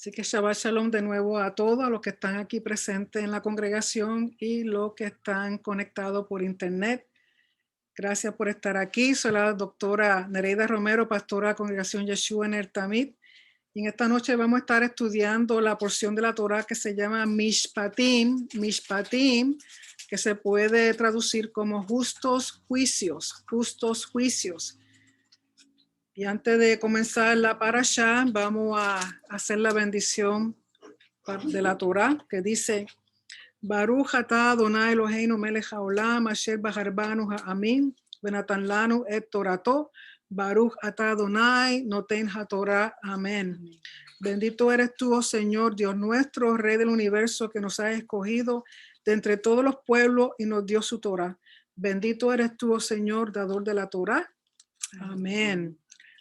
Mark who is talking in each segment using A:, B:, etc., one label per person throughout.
A: Así que Shabbat Shalom de nuevo a todos, a los que están aquí presentes en la congregación y los que están conectados por internet. Gracias por estar aquí. Soy la doctora Nereida Romero, pastora de la congregación Yeshua en el Tamid. Y en esta noche vamos a estar estudiando la porción de la Torah que se llama Mishpatim, que se puede traducir como justos juicios, justos juicios. Y antes de comenzar la parashá, vamos a hacer la bendición de la Torah, que dice: Baruch atah Adonai Eloheinu melech haolam asher bahar banu ha'amim venatan lanu et torato. Baruch atah Adonai noten haTorah. Amén. Bendito eres tú, oh Señor, Dios nuestro, Rey del universo, que nos has escogido de entre todos los pueblos y nos dio su Torah. Bendito eres tú, oh Señor, dador de la Torah. Amén.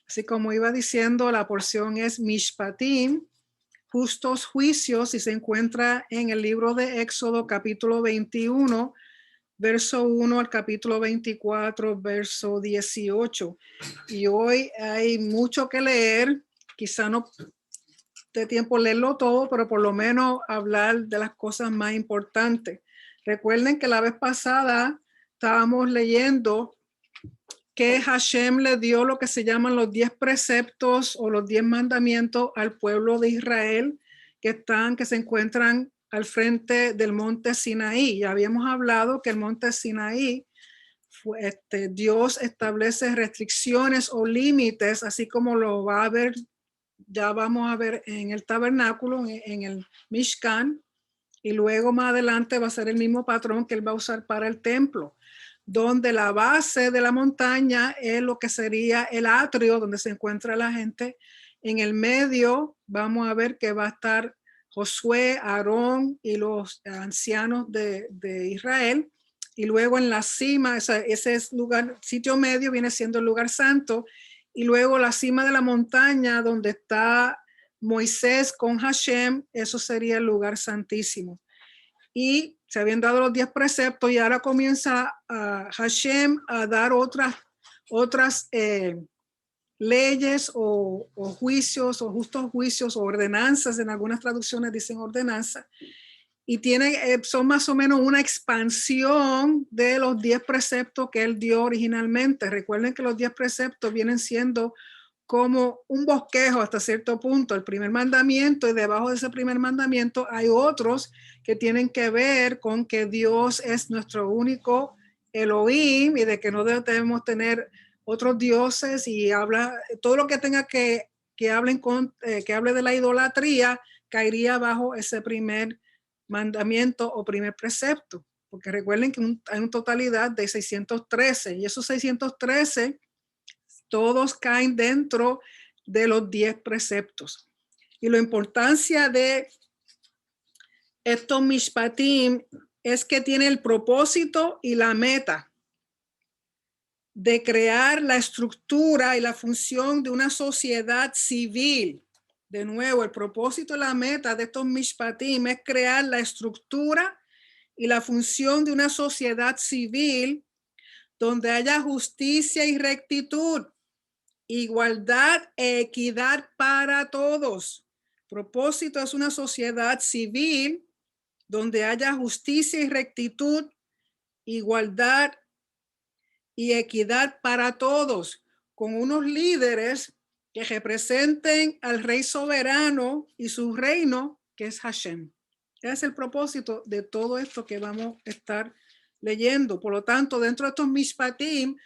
A: Así como iba diciendo, la porción es Mishpatim, justos juicios, y se encuentra en el libro de Éxodo, capítulo 21, verso 1 al capítulo 24, verso 18. Y hoy hay mucho que leer, quizá no de tiempo leerlo todo, pero por lo menos hablar de las cosas más importantes. Recuerden que la vez pasada estábamos leyendo que Hashem le dio lo que se llaman los 10 preceptos o los 10 mandamientos al pueblo de Israel que se encuentran al frente del monte Sinaí. Ya habíamos hablado que el monte Sinaí, Dios establece restricciones o límites, así como lo va a ver, ya vamos a ver en el tabernáculo, en el Mishkan, y luego más adelante va a ser el mismo patrón que él va a usar para el templo, donde la base de la montaña es lo que sería el atrio donde se encuentra la gente. En el medio vamos a ver que va a estar Josué, Aarón y los ancianos de Israel. Y luego en la cima, ese es lugar, sitio medio viene siendo el lugar santo. Y luego la cima de la montaña donde está Moisés con Hashem, eso sería el lugar santísimo. Y se habían dado los 10 preceptos y ahora comienza Hashem a dar otras leyes o juicios o justos juicios o ordenanzas. En algunas traducciones dicen ordenanza, y son más o menos una expansión de los 10 preceptos que él dio originalmente. Recuerden que los 10 preceptos vienen siendo como un bosquejo hasta cierto punto, el primer mandamiento, y debajo de ese primer mandamiento hay otros que tienen que ver con que Dios es nuestro único Elohim y de que no debemos tener otros dioses, y habla todo lo que tenga que hable de la idolatría caería bajo ese primer mandamiento o primer precepto, porque recuerden que hay una totalidad de 613 y esos 613 todos caen dentro de los 10 preceptos. Y la importancia de estos mishpatim es que tiene el propósito y la meta de crear la estructura y la función de una sociedad civil. De nuevo, el propósito y la meta de estos mishpatim es crear la estructura y la función de una sociedad civil donde haya justicia y rectitud, igualdad e equidad para todos. Propósito es una sociedad civil donde haya justicia y rectitud, igualdad y equidad para todos, con unos líderes que representen al Rey soberano y su reino, que es Hashem. Ese es el propósito de todo esto que vamos a estar leyendo. Por lo tanto, dentro de estos mishpatim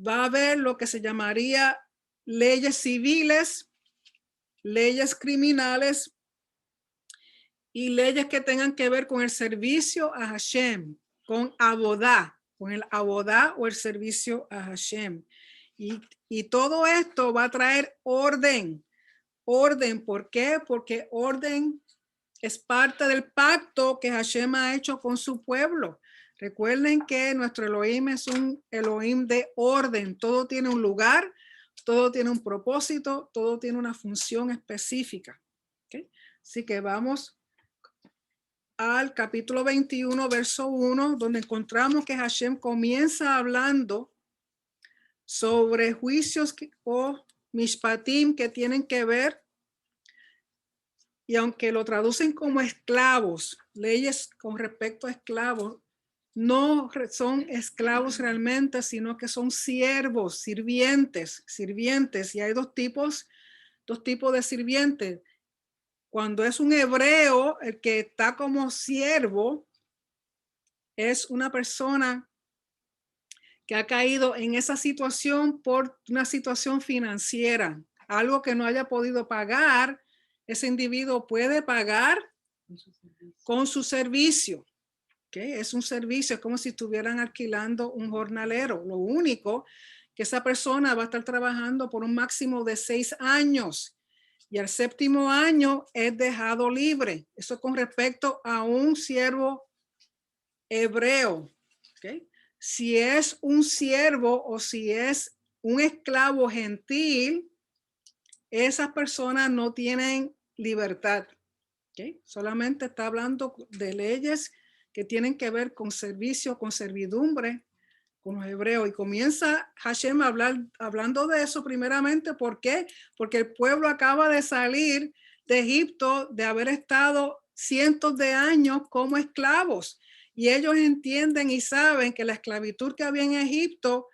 A: va a haber lo que se llamaría leyes civiles, leyes criminales y leyes que tengan que ver con el servicio a Hashem, con el abodá o el servicio a Hashem. Y todo esto va a traer orden. Orden, ¿por qué? Porque orden es parte del pacto que Hashem ha hecho con su pueblo. Recuerden que nuestro Elohim es un Elohim de orden. Todo tiene un lugar, todo tiene un propósito, todo tiene una función específica. ¿Okay? Así que vamos al capítulo 21, verso 1, donde encontramos que Hashem comienza hablando sobre juicios o mishpatim que tienen que ver y aunque lo traducen como esclavos, leyes con respecto a esclavos, no son esclavos realmente, sino que son siervos, sirvientes. Y hay dos tipos de sirvientes. Cuando es un hebreo, el que está como siervo es una persona que ha caído en esa situación por una situación financiera, algo que no haya podido pagar. Ese individuo puede pagar con su servicio. ¿Okay? Es un servicio, es como si estuvieran alquilando un jornalero. Lo único que esa persona va a estar trabajando por un máximo de 6 años y al 7º año es dejado libre. Eso con respecto a un siervo hebreo. ¿Okay? Si es un siervo o si es un esclavo gentil, esas personas no tienen libertad. ¿Okay? Solamente está hablando de leyes que tienen que ver con servicio, con servidumbre, con los hebreos. Y comienza Hashem hablando de eso primeramente. ¿Por qué? Porque el pueblo acaba de salir de Egipto, de haber estado cientos de años como esclavos. Y ellos entienden y saben que la esclavitud que había en Egipto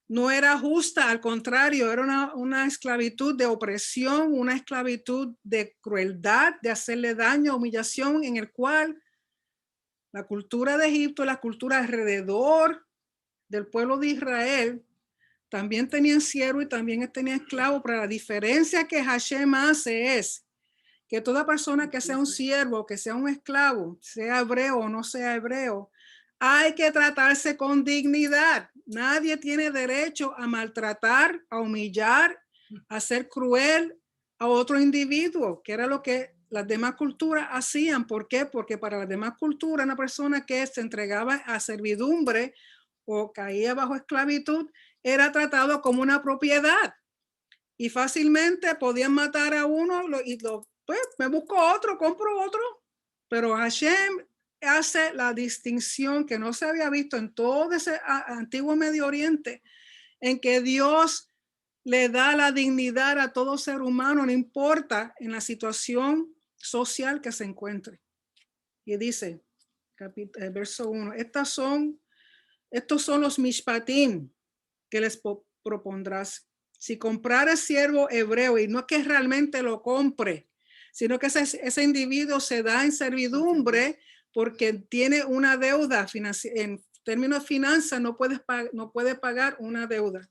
A: no era justa, al contrario, era una esclavitud de opresión, una esclavitud de crueldad, de hacerle daño, humillación, en el cual la cultura de Egipto, la cultura alrededor del pueblo de Israel, también tenían siervo y también tenían esclavo, pero la diferencia que Hashem hace es que toda persona que sea un siervo, que sea un esclavo, sea hebreo o no sea hebreo, hay que tratarse con dignidad. Nadie tiene derecho a maltratar, a humillar, a ser cruel a otro individuo, que era lo que las demás culturas hacían. ¿Por qué? Porque para las demás culturas, una persona que se entregaba a servidumbre o caía bajo esclavitud era tratado como una propiedad y fácilmente podían matar a uno pues me busco otro, compro otro. Pero Hashem hace la distinción que no se había visto en todo ese antiguo Medio Oriente, en que Dios le da la dignidad a todo ser humano, no importa en la situación social que se encuentre. Y dice, verso 1, estos son los mishpatim que les propondrás. Si comprares siervo hebreo, y no es que realmente lo compre, sino que ese individuo se da en servidumbre porque tiene una deuda en términos de finanzas, no puede pagar una deuda.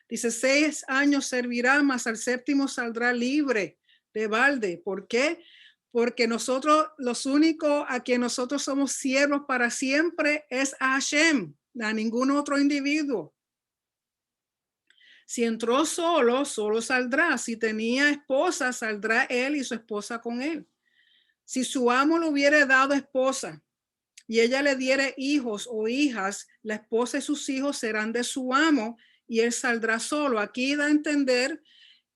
A: Dice, 6 años servirá, mas al 7º saldrá libre de balde. ¿Por qué? Porque nosotros, los únicos a quien nosotros somos siervos para siempre es a Hashem, a ningún otro individuo. Si entró solo, solo saldrá. Si tenía esposa, saldrá él y su esposa con él. Si su amo le hubiera dado esposa y ella le diere hijos o hijas, la esposa y sus hijos serán de su amo y él saldrá solo. Aquí da a entender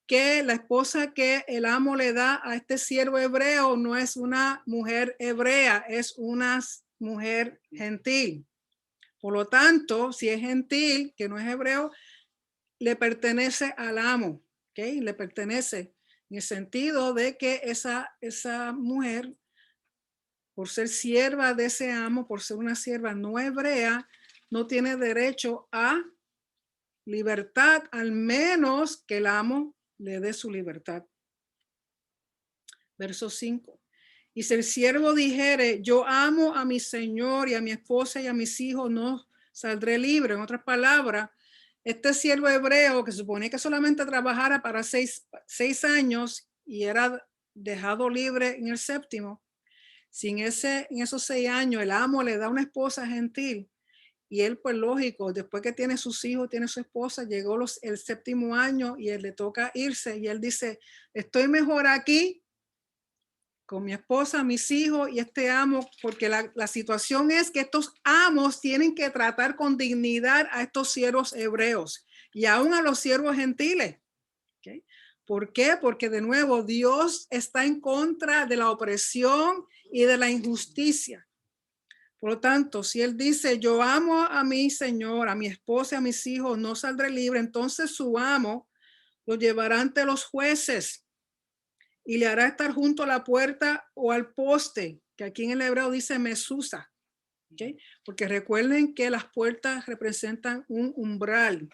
A: que la esposa que el amo le da a este siervo hebreo no es una mujer hebrea, es una mujer gentil. Por lo tanto, si es gentil, que no es hebreo, le pertenece al amo, ¿okay? Le pertenece en el sentido de que esa mujer, por ser sierva de ese amo, por ser una sierva no hebrea, no tiene derecho a libertad, al menos que el amo le dé su libertad. Verso 5. Y si el siervo dijere, yo amo a mi señor y a mi esposa y a mis hijos, no saldré libre. En otras palabras, este siervo hebreo que supone que solamente trabajara para 6 años y era dejado libre en el 7º, si en esos 6 años el amo le da una esposa gentil y él, pues lógico, después que tiene sus hijos, tiene su esposa, llegó el 7º año y él le toca irse y él dice, estoy mejor aquí con mi esposa, mis hijos y este amo, porque la situación es que estos amos tienen que tratar con dignidad a estos siervos hebreos y aún a los siervos gentiles. ¿Okay? ¿Por qué? Porque de nuevo Dios está en contra de la opresión y de la injusticia. Por lo tanto, si él dice, yo amo a mi señor, a mi esposa, a mis hijos, no saldré libre, entonces su amo lo llevará ante los jueces. y le hará estar junto a la puerta o al poste, que aquí en el hebreo dice mesusa. ¿Okay? Porque recuerden que las puertas representan un umbral.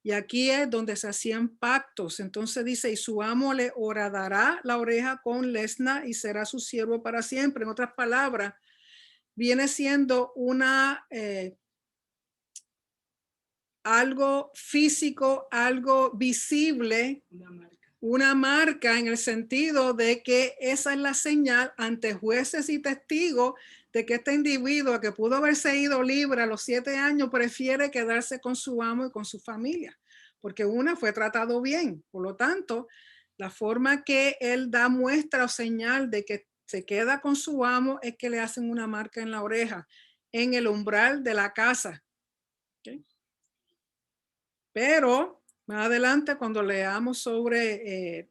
A: Y aquí es donde se hacían pactos. Entonces dice, y su amo le horadará la oreja con lesna y será su siervo para siempre. En otras palabras, viene siendo algo físico, algo visible, una marca en el sentido de que esa es la señal ante jueces y testigos de que este individuo que pudo haberse ido libre a los 7 años prefiere quedarse con su amo y con su familia, porque una fue tratado bien. Por lo tanto, la forma que él da muestra o señal de que se queda con su amo es que le hacen una marca en la oreja, en el umbral de la casa. ¿Okay? Pero más adelante, cuando leamos sobre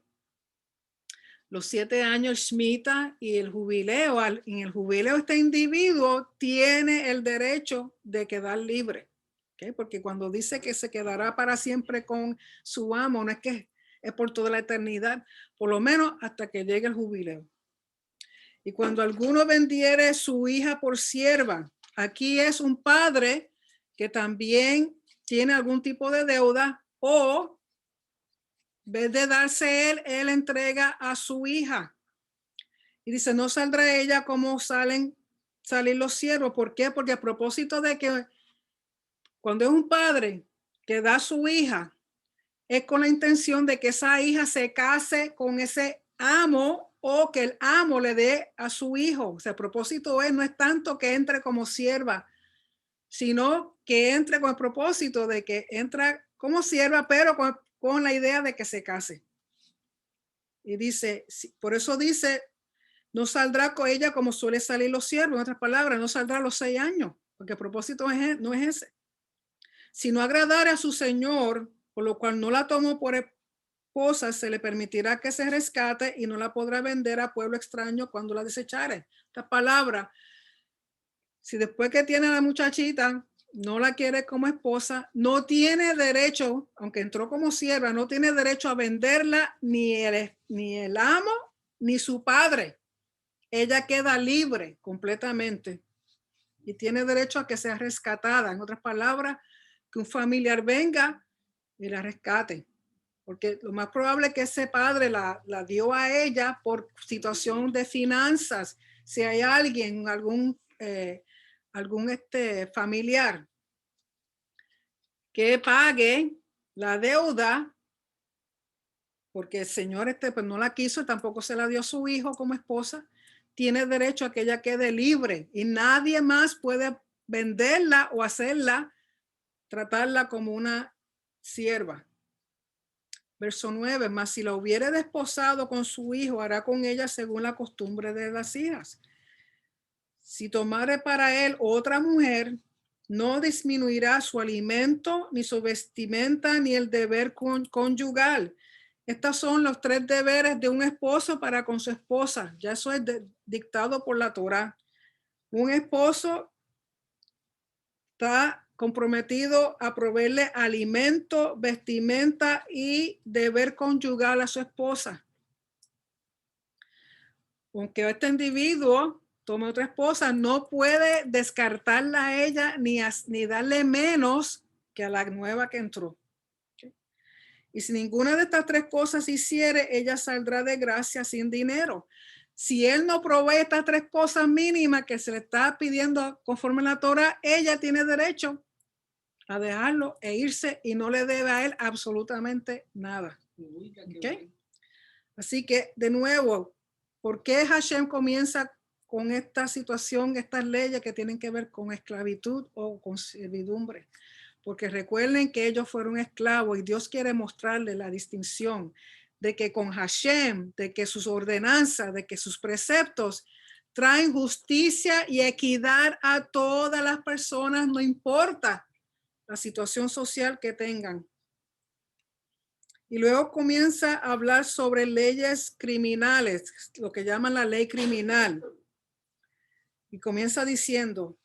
A: los 7 años Shemitah y el jubileo, en el jubileo este individuo tiene el derecho de quedar libre. ¿Okay? Porque cuando dice que se quedará para siempre con su amo, no es que es por toda la eternidad, por lo menos hasta que llegue el jubileo. Y cuando alguno vendiere su hija por sierva, aquí es un padre que también tiene algún tipo de deuda, o en vez de darse él entrega a su hija. Y dice, no saldrá ella como salir los siervos. ¿Por qué? Porque a propósito de que cuando es un padre que da a su hija, es con la intención de que esa hija se case con ese amo o que el amo le dé a su hijo. O sea, el propósito no es tanto que entre como sierva, sino que entre con el propósito de que entra como sierva, pero con la idea de que se case. Y dice, por eso dice, no saldrá con ella como suele salir los siervos. En otras palabras, no saldrá a los 6 años, porque el propósito no es ese. Si no agradare a su señor, por lo cual no la tomó por esposa, se le permitirá que se rescate y no la podrá vender a pueblo extraño cuando la desechare. Esta palabra, si después que tiene a la muchachita no la quiere como esposa, no tiene derecho, aunque entró como sierva, no tiene derecho a venderla ni el amo ni su padre. Ella queda libre completamente y tiene derecho a que sea rescatada. En otras palabras, que un familiar venga y la rescate. Porque lo más probable es que ese padre la dio a ella por situación de finanzas. Si hay alguien, algún familiar que pague la deuda, porque el señor pues no la quiso, tampoco se la dio a su hijo como esposa, tiene derecho a que ella quede libre y nadie más puede venderla o hacerla, tratarla como una sierva. Verso 9, mas si la hubiere desposado con su hijo, hará con ella según la costumbre de las hijas. Si tomare para él otra mujer, no disminuirá su alimento, ni su vestimenta, ni el deber conyugal. Estos son los 3 deberes de un esposo para con su esposa. Ya eso es dictado por la Torá. Un esposo está comprometido a proveerle alimento, vestimenta y deber conyugal a su esposa. Aunque este individuo tome otra esposa, no puede descartarla a ella ni darle menos que a la nueva que entró. ¿Okay? Y si ninguna de estas 3 cosas hiciere, ella saldrá de gracia sin dinero. Si él no provee estas 3 cosas mínimas que se le está pidiendo conforme a la Torah, ella tiene derecho a dejarlo e irse y no le debe a él absolutamente nada. ¿Okay? Así que, de nuevo, ¿por qué Hashem comienza con esta situación, estas leyes que tienen que ver con esclavitud o con servidumbre? Porque recuerden que ellos fueron esclavos y Dios quiere mostrarles la distinción de que con Hashem, de que sus ordenanzas, de que sus preceptos traen justicia y equidad a todas las personas, no importa la situación social que tengan. Y luego comienza a hablar sobre leyes criminales, lo que llaman la ley criminal. Y comienza diciendo,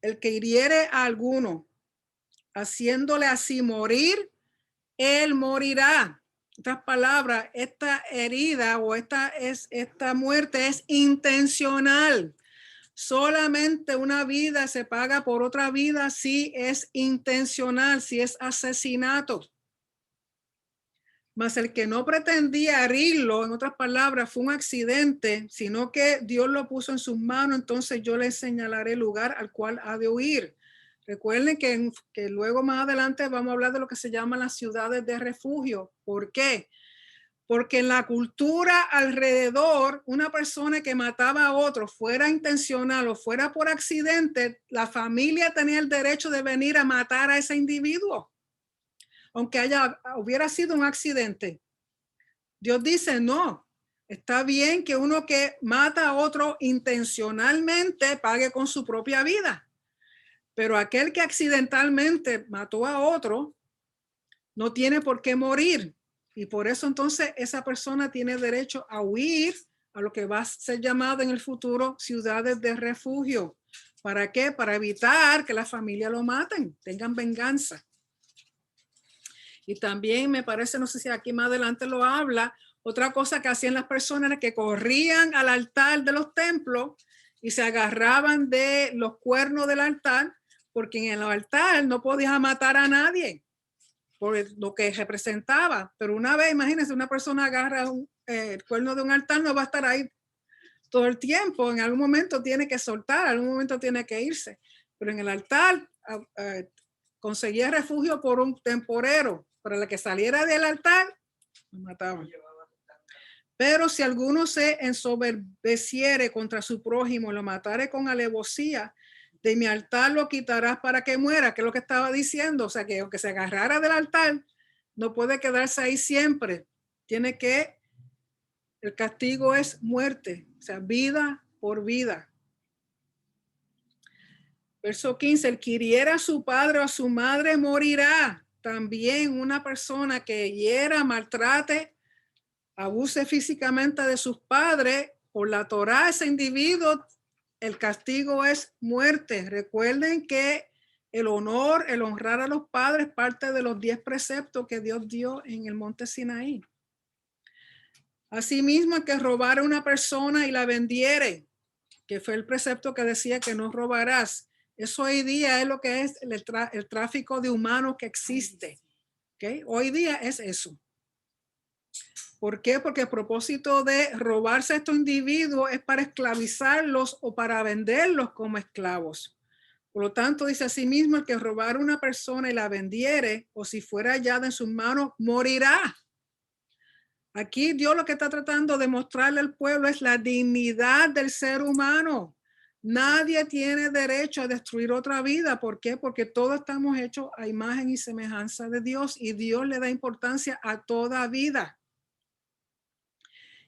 A: el que hiriere a alguno, haciéndole así morir, él morirá. otras palabras, esta herida o esta muerte es intencional. Solamente una vida se paga por otra vida si es intencional, si es asesinato. Mas el que no pretendía herirlo, en otras palabras, fue un accidente, sino que Dios lo puso en sus manos, entonces yo le señalaré el lugar al cual ha de huir. Recuerden que luego más adelante vamos a hablar de lo que se llaman las ciudades de refugio. ¿Por qué? Porque en la cultura alrededor, una persona que mataba a otro, fuera intencional o fuera por accidente, la familia tenía el derecho de venir a matar a ese individuo, aunque hubiera sido un accidente. Dios dice, no, está bien que uno que mata a otro intencionalmente pague con su propia vida, pero aquel que accidentalmente mató a otro no tiene por qué morir. Y por eso entonces esa persona tiene derecho a huir a lo que va a ser llamado en el futuro ciudades de refugio. ¿Para qué? Para evitar que la familia lo maten, tengan venganza. Y también me parece, no sé si aquí más adelante lo habla, otra cosa que hacían las personas era que corrían al altar de los templos y se agarraban de los cuernos del altar, porque en el altar no podías matar a nadie por lo que representaba. Pero una vez, imagínense, una persona agarra el cuerno de un altar, no va a estar ahí todo el tiempo. En algún momento tiene que soltar, en algún momento tiene que irse. Pero en el altar conseguía refugio por un temporero. Para la que saliera del altar, lo mataban. Pero si alguno se ensoberbeciere contra su prójimo, lo matare con alevosía, de mi altar lo quitarás para que muera, que es lo que estaba diciendo. O sea, que aunque se agarrara del altar, no puede quedarse ahí siempre. El castigo es muerte, o sea, vida por vida. Verso 15, el que hiriera a su padre o a su madre morirá. También una persona que hiera, maltrate, abuse físicamente de sus padres, por la Torá, ese individuo, el castigo es muerte. Recuerden que el honrar a los padres, parte de los 10 preceptos que Dios dio en el monte Sinaí. Asimismo, el que robara a una persona y la vendiere, que fue el precepto que decía que no robarás. Eso hoy día es lo que es el tráfico de humanos que existe. ¿Okay? Hoy día es eso. ¿Por qué? Porque el propósito de robarse a estos individuos es para esclavizarlos o para venderlos como esclavos. Por lo tanto, dice asimismo, el que robara a una persona y la vendiere, o si fuera hallada en sus manos, morirá. Aquí Dios lo que está tratando de mostrarle al pueblo es la dignidad del ser humano. Nadie tiene derecho a destruir otra vida. ¿Por qué? Porque todos estamos hechos a imagen y semejanza de Dios y Dios le da importancia a toda vida.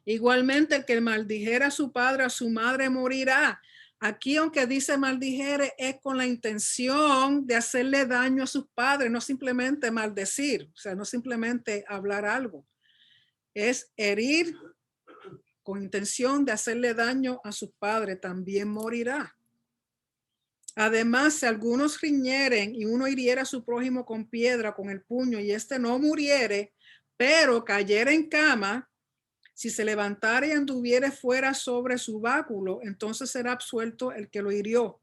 A: Igualmente, el que maldijera a su padre o a su madre morirá. Aquí, aunque dice maldijere, es con la intención de hacerle daño a sus padres, no simplemente maldecir, o sea, no simplemente hablar algo. Es herir con intención de hacerle daño a sus padres, también morirá. Además, si algunos riñeren y uno hiriera a su prójimo con piedra, con el puño, y éste no muriere, pero cayera en cama, si se levantara y anduviere fuera sobre su báculo, entonces será absuelto el que lo hirió.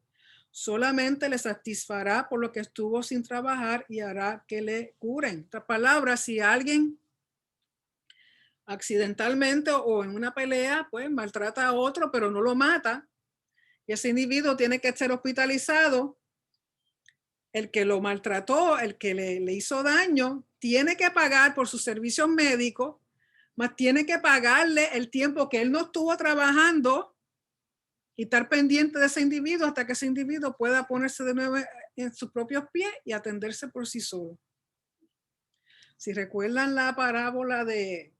A: Solamente le satisfará por lo que estuvo sin trabajar y hará que le curen. Esta palabra, si alguien accidentalmente o en una pelea, pues maltrata a otro, pero no lo mata, y ese individuo tiene que ser hospitalizado, el que lo maltrató, el que le hizo daño, tiene que pagar por sus servicios médicos, más tiene que pagarle el tiempo que él no estuvo trabajando y estar pendiente de ese individuo hasta que ese individuo pueda ponerse de nuevo en sus propios pies y atenderse por sí solo. Si recuerdan la parábola del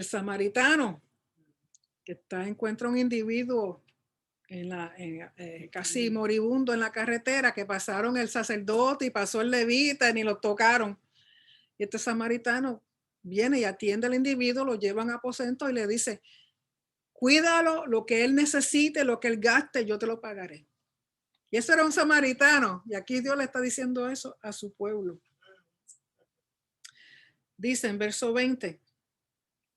A: samaritano, que encuentra un individuo casi moribundo en la carretera, que pasaron el sacerdote y pasó el levita y ni lo tocaron. Y este samaritano viene y atiende al individuo, lo llevan a aposento y le dice, cuídalo, lo que él necesite, lo que él gaste, yo te lo pagaré. Y eso era un samaritano. Y aquí Dios le está diciendo eso a su pueblo. Dice en verso 20,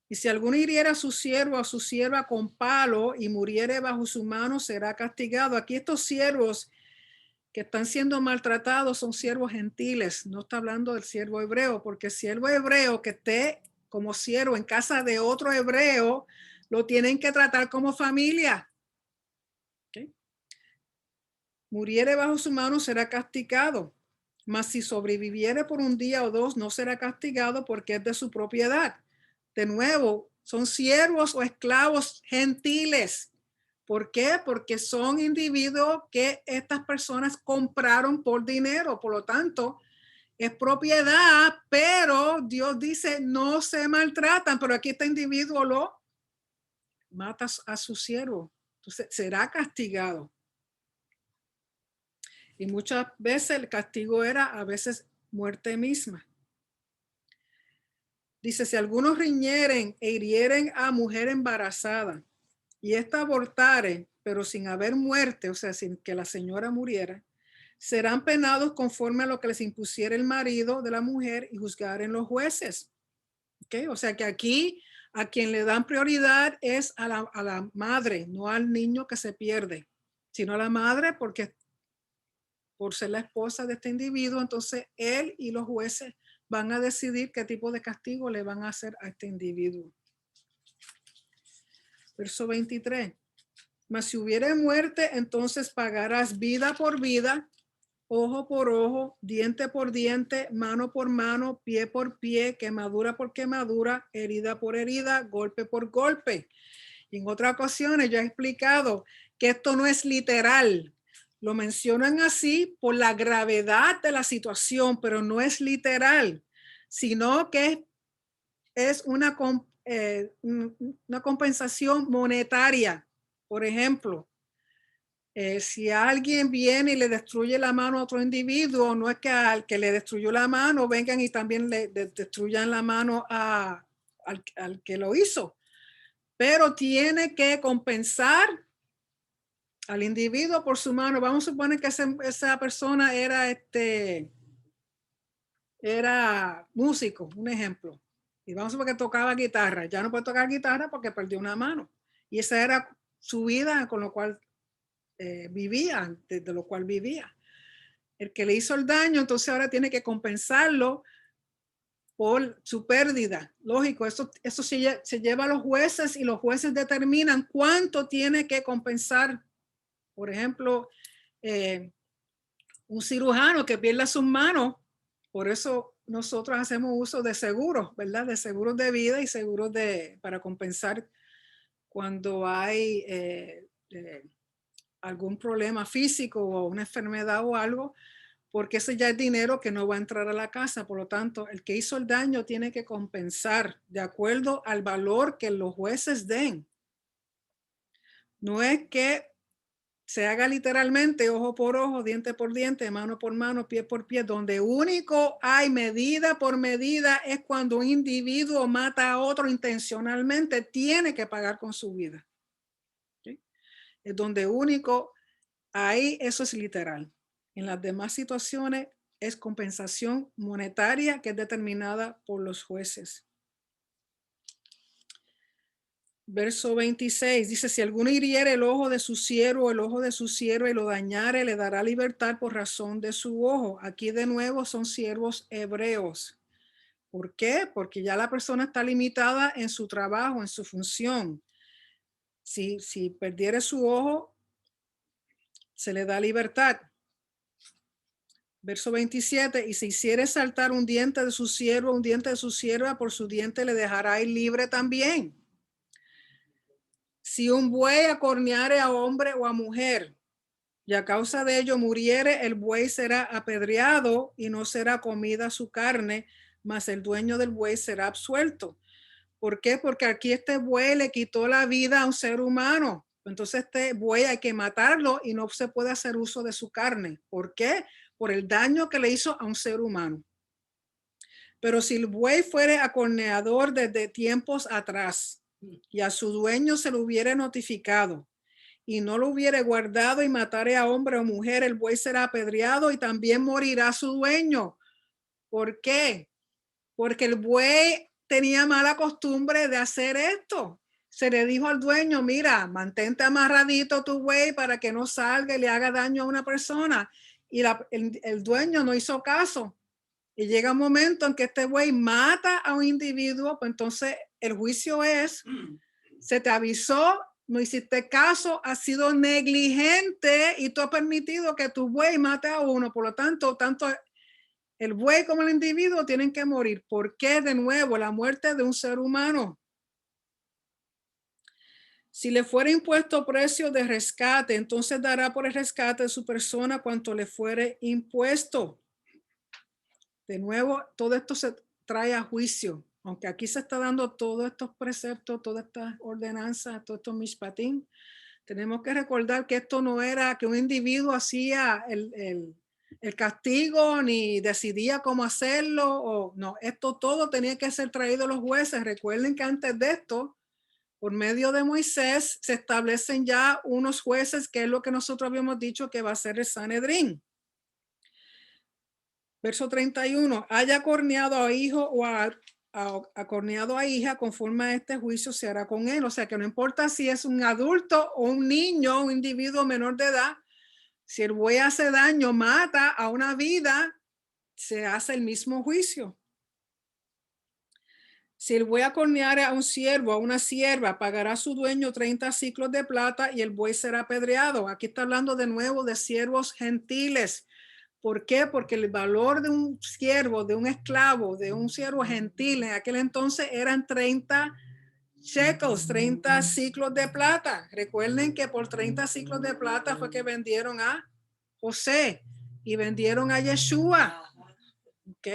A: y si alguno hiriera a su siervo o a su sierva con palo y muriere bajo su mano, será castigado. Aquí estos siervos que están siendo maltratados son siervos gentiles, no está hablando del siervo hebreo, porque el siervo hebreo que esté como siervo en casa de otro hebreo, lo tienen que tratar como familia. ¿Okay? Muriere bajo su mano, será castigado, mas si sobreviviere por un día o dos, no será castigado porque es de su propiedad. De nuevo, son siervos o esclavos gentiles. ¿Por qué? Porque son individuos que estas personas compraron por dinero. Por lo tanto, es propiedad, pero Dios dice no se maltratan. Pero aquí este individuo lo mata a su siervo. Entonces, será castigado. Y muchas veces el castigo era a veces muerte misma. Dice, si algunos riñeren e hirieren a mujer embarazada y ésta abortare, pero sin haber muerte, o sea, sin que la señora muriera, serán penados conforme a lo que les impusiera el marido de la mujer y juzgaren los jueces. ¿Okay? O sea que aquí a quien le dan prioridad es a la madre, no al niño que se pierde, sino a la madre porque por ser la esposa de este individuo, entonces él y los jueces van a decidir qué tipo de castigo le van a hacer a este individuo. Verso 23. Mas si hubiere muerte, entonces pagarás vida por vida, ojo por ojo, diente por diente, mano por mano, pie por pie, quemadura por quemadura, herida por herida, golpe por golpe. Y en otras ocasiones yo he explicado que esto no es literal. Lo mencionan así por la gravedad de la situación, pero no es literal, sino que es una compensación monetaria. Por ejemplo, si alguien viene y le destruye la mano a otro individuo, no es que al que le destruyó la mano vengan y también le destruyan la mano al que lo hizo, pero tiene que compensar al individuo por su mano. Vamos a suponer que esa persona era músico, un ejemplo, y vamos a suponer que tocaba guitarra. Ya no puede tocar guitarra porque perdió una mano, y esa era su vida, con lo cual vivía, de lo cual vivía. El que le hizo el daño, entonces ahora tiene que compensarlo por su pérdida. Lógico, eso se lleva a los jueces y los jueces determinan cuánto tiene que compensar. Por ejemplo, un cirujano que pierda sus manos, por eso nosotros hacemos uso de seguros, ¿verdad? De seguros de vida y seguros para compensar cuando hay algún problema físico o una enfermedad o algo, porque ese ya es dinero que no va a entrar a la casa. Por lo tanto, el que hizo el daño tiene que compensar de acuerdo al valor que los jueces den. No es que se haga literalmente ojo por ojo, diente por diente, mano por mano, pie por pie. Donde único hay medida por medida es cuando un individuo mata a otro intencionalmente, tiene que pagar con su vida. ¿Sí? Es donde único hay, eso es literal. En las demás situaciones es compensación monetaria que es determinada por los jueces. Verso 26 dice, si alguno hiriere el ojo de su siervo o el ojo de su sierva y lo dañare, le dará libertad por razón de su ojo. Aquí de nuevo son siervos hebreos. ¿Por qué? Porque ya la persona está limitada en su trabajo, en su función. Si perdiere su ojo, se le da libertad. Verso 27, y si hiciere saltar un diente de su siervo, un diente de su sierva, por su diente le dejará ir libre también. Si un buey acorneare a hombre o a mujer, y a causa de ello muriere, el buey será apedreado y no será comida su carne, mas el dueño del buey será absuelto. ¿Por qué? Porque aquí este buey le quitó la vida a un ser humano. Entonces este buey hay que matarlo y no se puede hacer uso de su carne. ¿Por qué? Por el daño que le hizo a un ser humano. Pero si el buey fuere acorneador desde tiempos atrás y a su dueño se lo hubiere notificado y no lo hubiere guardado y matare a hombre o mujer, el buey será apedreado y también morirá su dueño. ¿Por qué? porque el buey tenía mala costumbre de hacer esto. Se le dijo al dueño, mira, mantente amarradito tu buey para que no salga y le haga daño a una persona. Y el dueño no hizo caso. Y llega un momento en que este buey mata a un individuo, pues entonces el juicio es, se te avisó, no hiciste caso, has sido negligente y tú has permitido que tu buey mate a uno. Por lo tanto, tanto el buey como el individuo tienen que morir. ¿Por qué? De nuevo, la muerte de un ser humano. Si le fuera impuesto precio de rescate, entonces dará por el rescate de su persona cuanto le fuere impuesto. De nuevo, todo esto se trae a juicio. Aunque aquí se está dando todos estos preceptos, todas estas ordenanzas, todos estos mishpatim, tenemos que recordar que esto no era que un individuo hacía el castigo ni decidía cómo hacerlo. O, no, esto todo tenía que ser traído a los jueces. Recuerden que antes de esto, por medio de Moisés, se establecen ya unos jueces, que es lo que nosotros habíamos dicho que va a ser el Sanedrín. Verso 31, haya corneado a hijo o acorneado a hija, conforme a este juicio se hará con él. O sea que no importa si es un adulto o un niño, un individuo menor de edad, si el buey hace daño, mata a una vida, se hace el mismo juicio. Si el buey acorneare a un siervo, a una sierva, pagará a su dueño 30 ciclos de plata y el buey será apedreado. Aquí está hablando de nuevo de siervos gentiles. ¿Por qué? Porque el valor de un siervo, de un esclavo, de un siervo gentil en aquel entonces eran 30 shekels, 30 ciclos de plata. Recuerden que por 30 ciclos de plata fue que vendieron a José y vendieron a Yeshua. ¿Ok?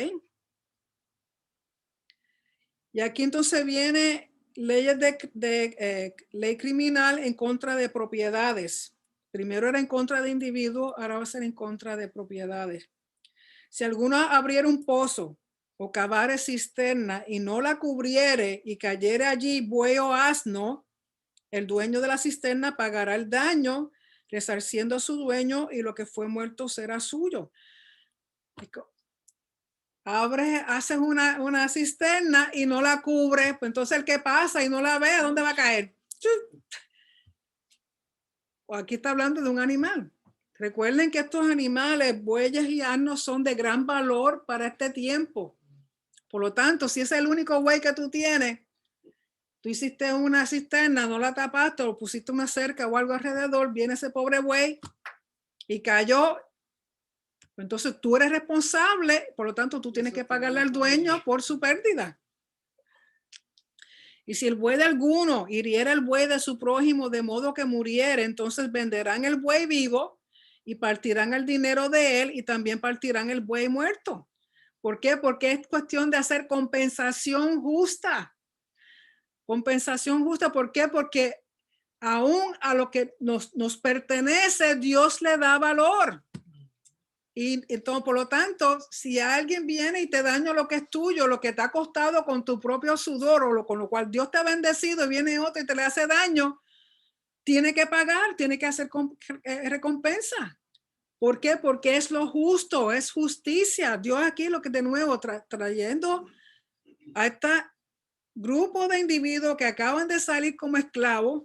A: Y aquí entonces viene leyes de ley criminal en contra de propiedades. Primero era en contra de individuos, ahora va a ser en contra de propiedades. Si alguno abriera un pozo o cavare cisterna y no la cubriere y cayere allí buey o asno, el dueño de la cisterna pagará el daño, resarciendo a su dueño, y lo que fue muerto será suyo. Haces una cisterna y no la cubre, pues entonces el que pasa y no la ve, ¿a dónde va a caer? O aquí está hablando de un animal. Recuerden que estos animales, bueyes y asnos, son de gran valor para este tiempo. Por lo tanto, si es el único buey que tú tienes, tú hiciste una cisterna, no la tapaste o pusiste una cerca o algo alrededor, viene ese pobre buey y cayó. Entonces tú eres responsable, por lo tanto tú tienes que pagarle al dueño por su pérdida. Y si el buey de alguno hiriera el buey de su prójimo de modo que muriere, entonces venderán el buey vivo y partirán el dinero de él y también partirán el buey muerto. ¿Por qué? Porque es cuestión de hacer compensación justa. Compensación justa, ¿por qué? Porque aún a lo que nos pertenece, Dios le da valor. Y entonces, por lo tanto, si alguien viene y te daña lo que es tuyo, lo que te ha costado con tu propio sudor o con lo cual Dios te ha bendecido, y viene otro y te le hace daño, tiene que pagar, tiene que hacer recompensa. ¿Por qué? Porque es lo justo, es justicia. Dios aquí lo que de nuevo trayendo a este grupo de individuos que acaban de salir como esclavos,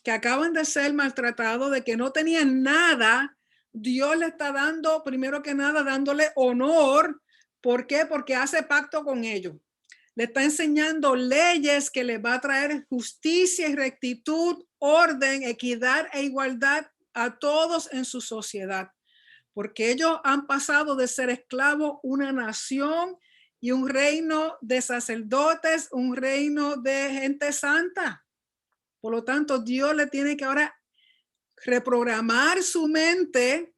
A: que acaban de ser maltratados, de que no tenían nada. Dios le está dando, primero que nada, dándole honor. ¿Por qué? Porque hace pacto con ellos. Le está enseñando leyes que les va a traer justicia y rectitud, orden, equidad e igualdad a todos en su sociedad. Porque ellos han pasado de ser esclavos, una nación y un reino de sacerdotes, un reino de gente santa. Por lo tanto, Dios le tiene que ahora reprogramar su mente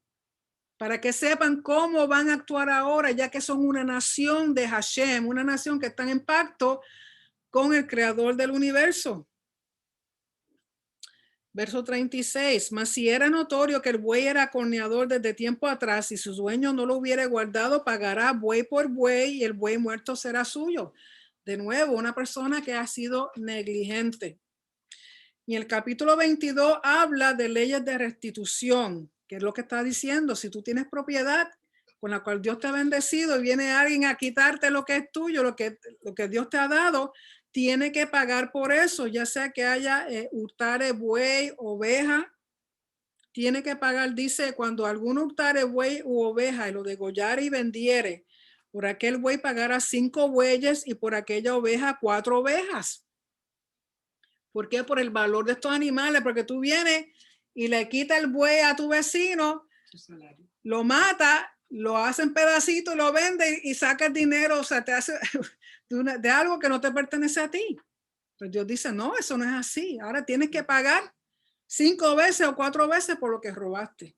A: para que sepan cómo van a actuar ahora, ya que son una nación de Hashem, una nación que está en pacto con el creador del universo. Verso 36, mas si era notorio que el buey era corneador desde tiempo atrás y su dueño no lo hubiera guardado, pagará buey por buey y el buey muerto será suyo. De nuevo, una persona que ha sido negligente. Y el capítulo 22 habla de leyes de restitución, que es lo que está diciendo. Si tú tienes propiedad, con la cual Dios te ha bendecido y viene alguien a quitarte lo que es tuyo, lo que Dios te ha dado, tiene que pagar por eso, ya sea que haya hurtare buey, oveja, tiene que pagar. Dice, cuando alguno hurtare buey u oveja y lo degollare y vendiere, por aquel buey pagará 5 bueyes y por aquella oveja 4 ovejas. ¿Por qué? Por el valor de estos animales, porque tú vienes y le quitas el buey a tu vecino, lo mata, lo hace en pedacitos, lo vende y saca el dinero, o sea, te hace de algo que no te pertenece a ti. Pues Dios dice, no, eso no es así. Ahora tienes que pagar 5 veces o 4 veces por lo que robaste.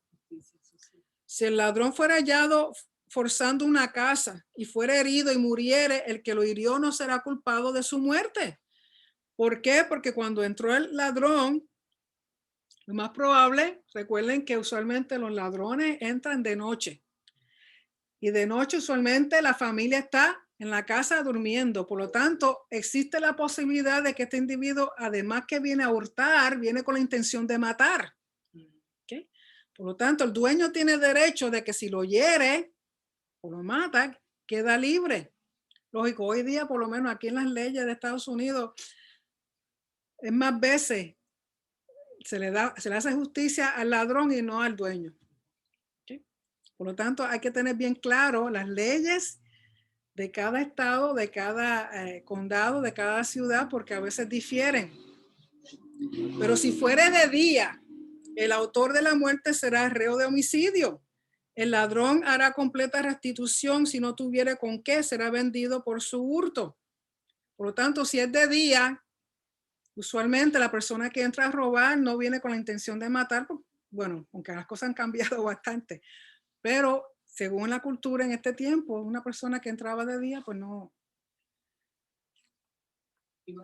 A: Si el ladrón fuera hallado forzando una casa y fuera herido y muriere, el que lo hirió no será culpado de su muerte. ¿Por qué? Porque cuando entró el ladrón, lo más probable, recuerden que usualmente los ladrones entran de noche. Y de noche usualmente la familia está en la casa durmiendo. Por lo tanto, existe la posibilidad de que este individuo, además que viene a hurtar, viene con la intención de matar. ¿Okay? Por lo tanto, el dueño tiene derecho de que si lo hiere o lo mata, queda libre. Lógico, hoy día, por lo menos aquí en las leyes de Estados Unidos, es más veces se le hace justicia al ladrón y no al dueño. ¿Okay? Por lo tanto, hay que tener bien claro las leyes de cada estado, de cada condado, de cada ciudad, porque a veces difieren. Pero si fuere de día, el autor de la muerte será reo de homicidio. El ladrón hará completa restitución. Si no tuviere con qué, será vendido por su hurto. Por lo tanto, si es de día, usualmente la persona que entra a robar no viene con la intención de matar. Bueno, aunque las cosas han cambiado bastante, pero según la cultura en este tiempo, una persona que entraba de día, pues no,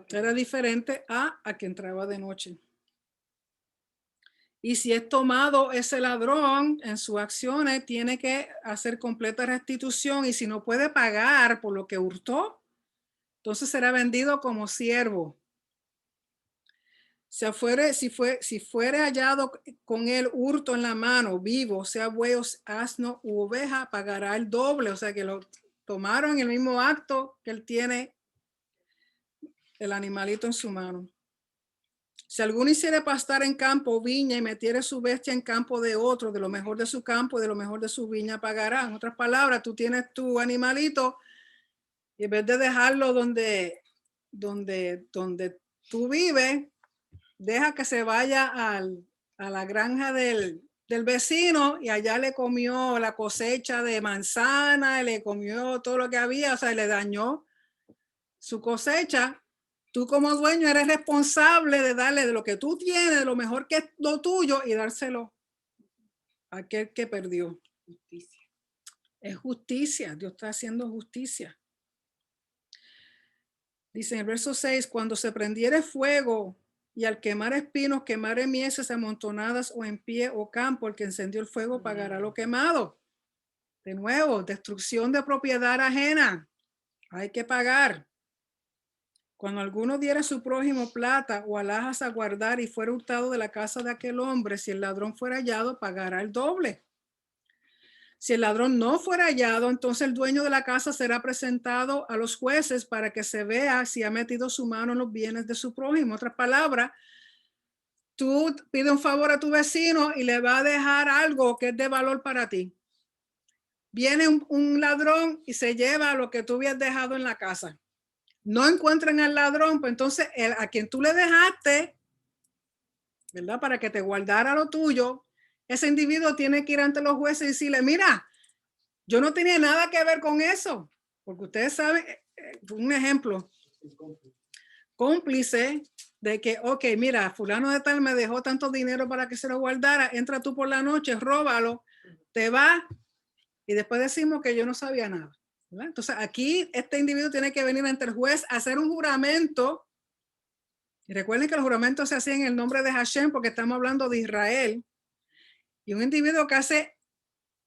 A: era diferente a que entraba de noche. Y si es tomado ese ladrón en sus acciones, tiene que hacer completa restitución, y si no puede pagar por lo que hurtó, entonces será vendido como siervo. Si fuere hallado con el hurto en la mano, vivo, sea buey, asno u oveja, pagará el doble. O sea que lo tomaron en el mismo acto que él tiene el animalito en su mano. Si alguno hiciere pastar en campo o viña y metiere su bestia en campo de otro, de lo mejor de su campo y de lo mejor de su viña pagará. En otras palabras, tú tienes tu animalito y en vez de dejarlo donde tú vives, deja que se vaya a la granja del vecino y allá le comió la cosecha de manzana, le comió todo lo que había, o sea, le dañó su cosecha. Tú como dueño eres responsable de darle de lo que tú tienes, de lo mejor que es lo tuyo, y dárselo a aquel que perdió. Justicia. Es justicia. Dios está haciendo justicia. Dice en el verso 6, cuando se prendiere fuego y al quemar espinos, quemare mieses amontonadas o en pie o campo, el que encendió el fuego pagará lo quemado. De nuevo, destrucción de propiedad ajena. Hay que pagar. Cuando alguno diera a su prójimo plata o alhajas a guardar y fuera hurtado de la casa de aquel hombre, si el ladrón fuera hallado, pagará el doble. Si el ladrón no fuera hallado, entonces el dueño de la casa será presentado a los jueces para que se vea si ha metido su mano en los bienes de su prójimo. En otras palabras, tú pides un favor a tu vecino y le va a dejar algo que es de valor para ti. Viene un ladrón y se lleva lo que tú habías dejado en la casa. No encuentran al ladrón, pues entonces a quien tú le dejaste, ¿verdad? Para que te guardara lo tuyo, ese individuo tiene que ir ante los jueces y decirle, mira, yo no tenía nada que ver con eso, porque ustedes saben, un ejemplo, cómplice de que, ok, mira, fulano de tal me dejó tanto dinero para que se lo guardara, entra tú por la noche, róbalo, te vas, y después decimos que yo no sabía nada. ¿Verdad? Entonces aquí este individuo tiene que venir ante el juez a hacer un juramento. Y recuerden que el juramento se hacía en el nombre de Hashem porque estamos hablando de Israel. Y un individuo que hace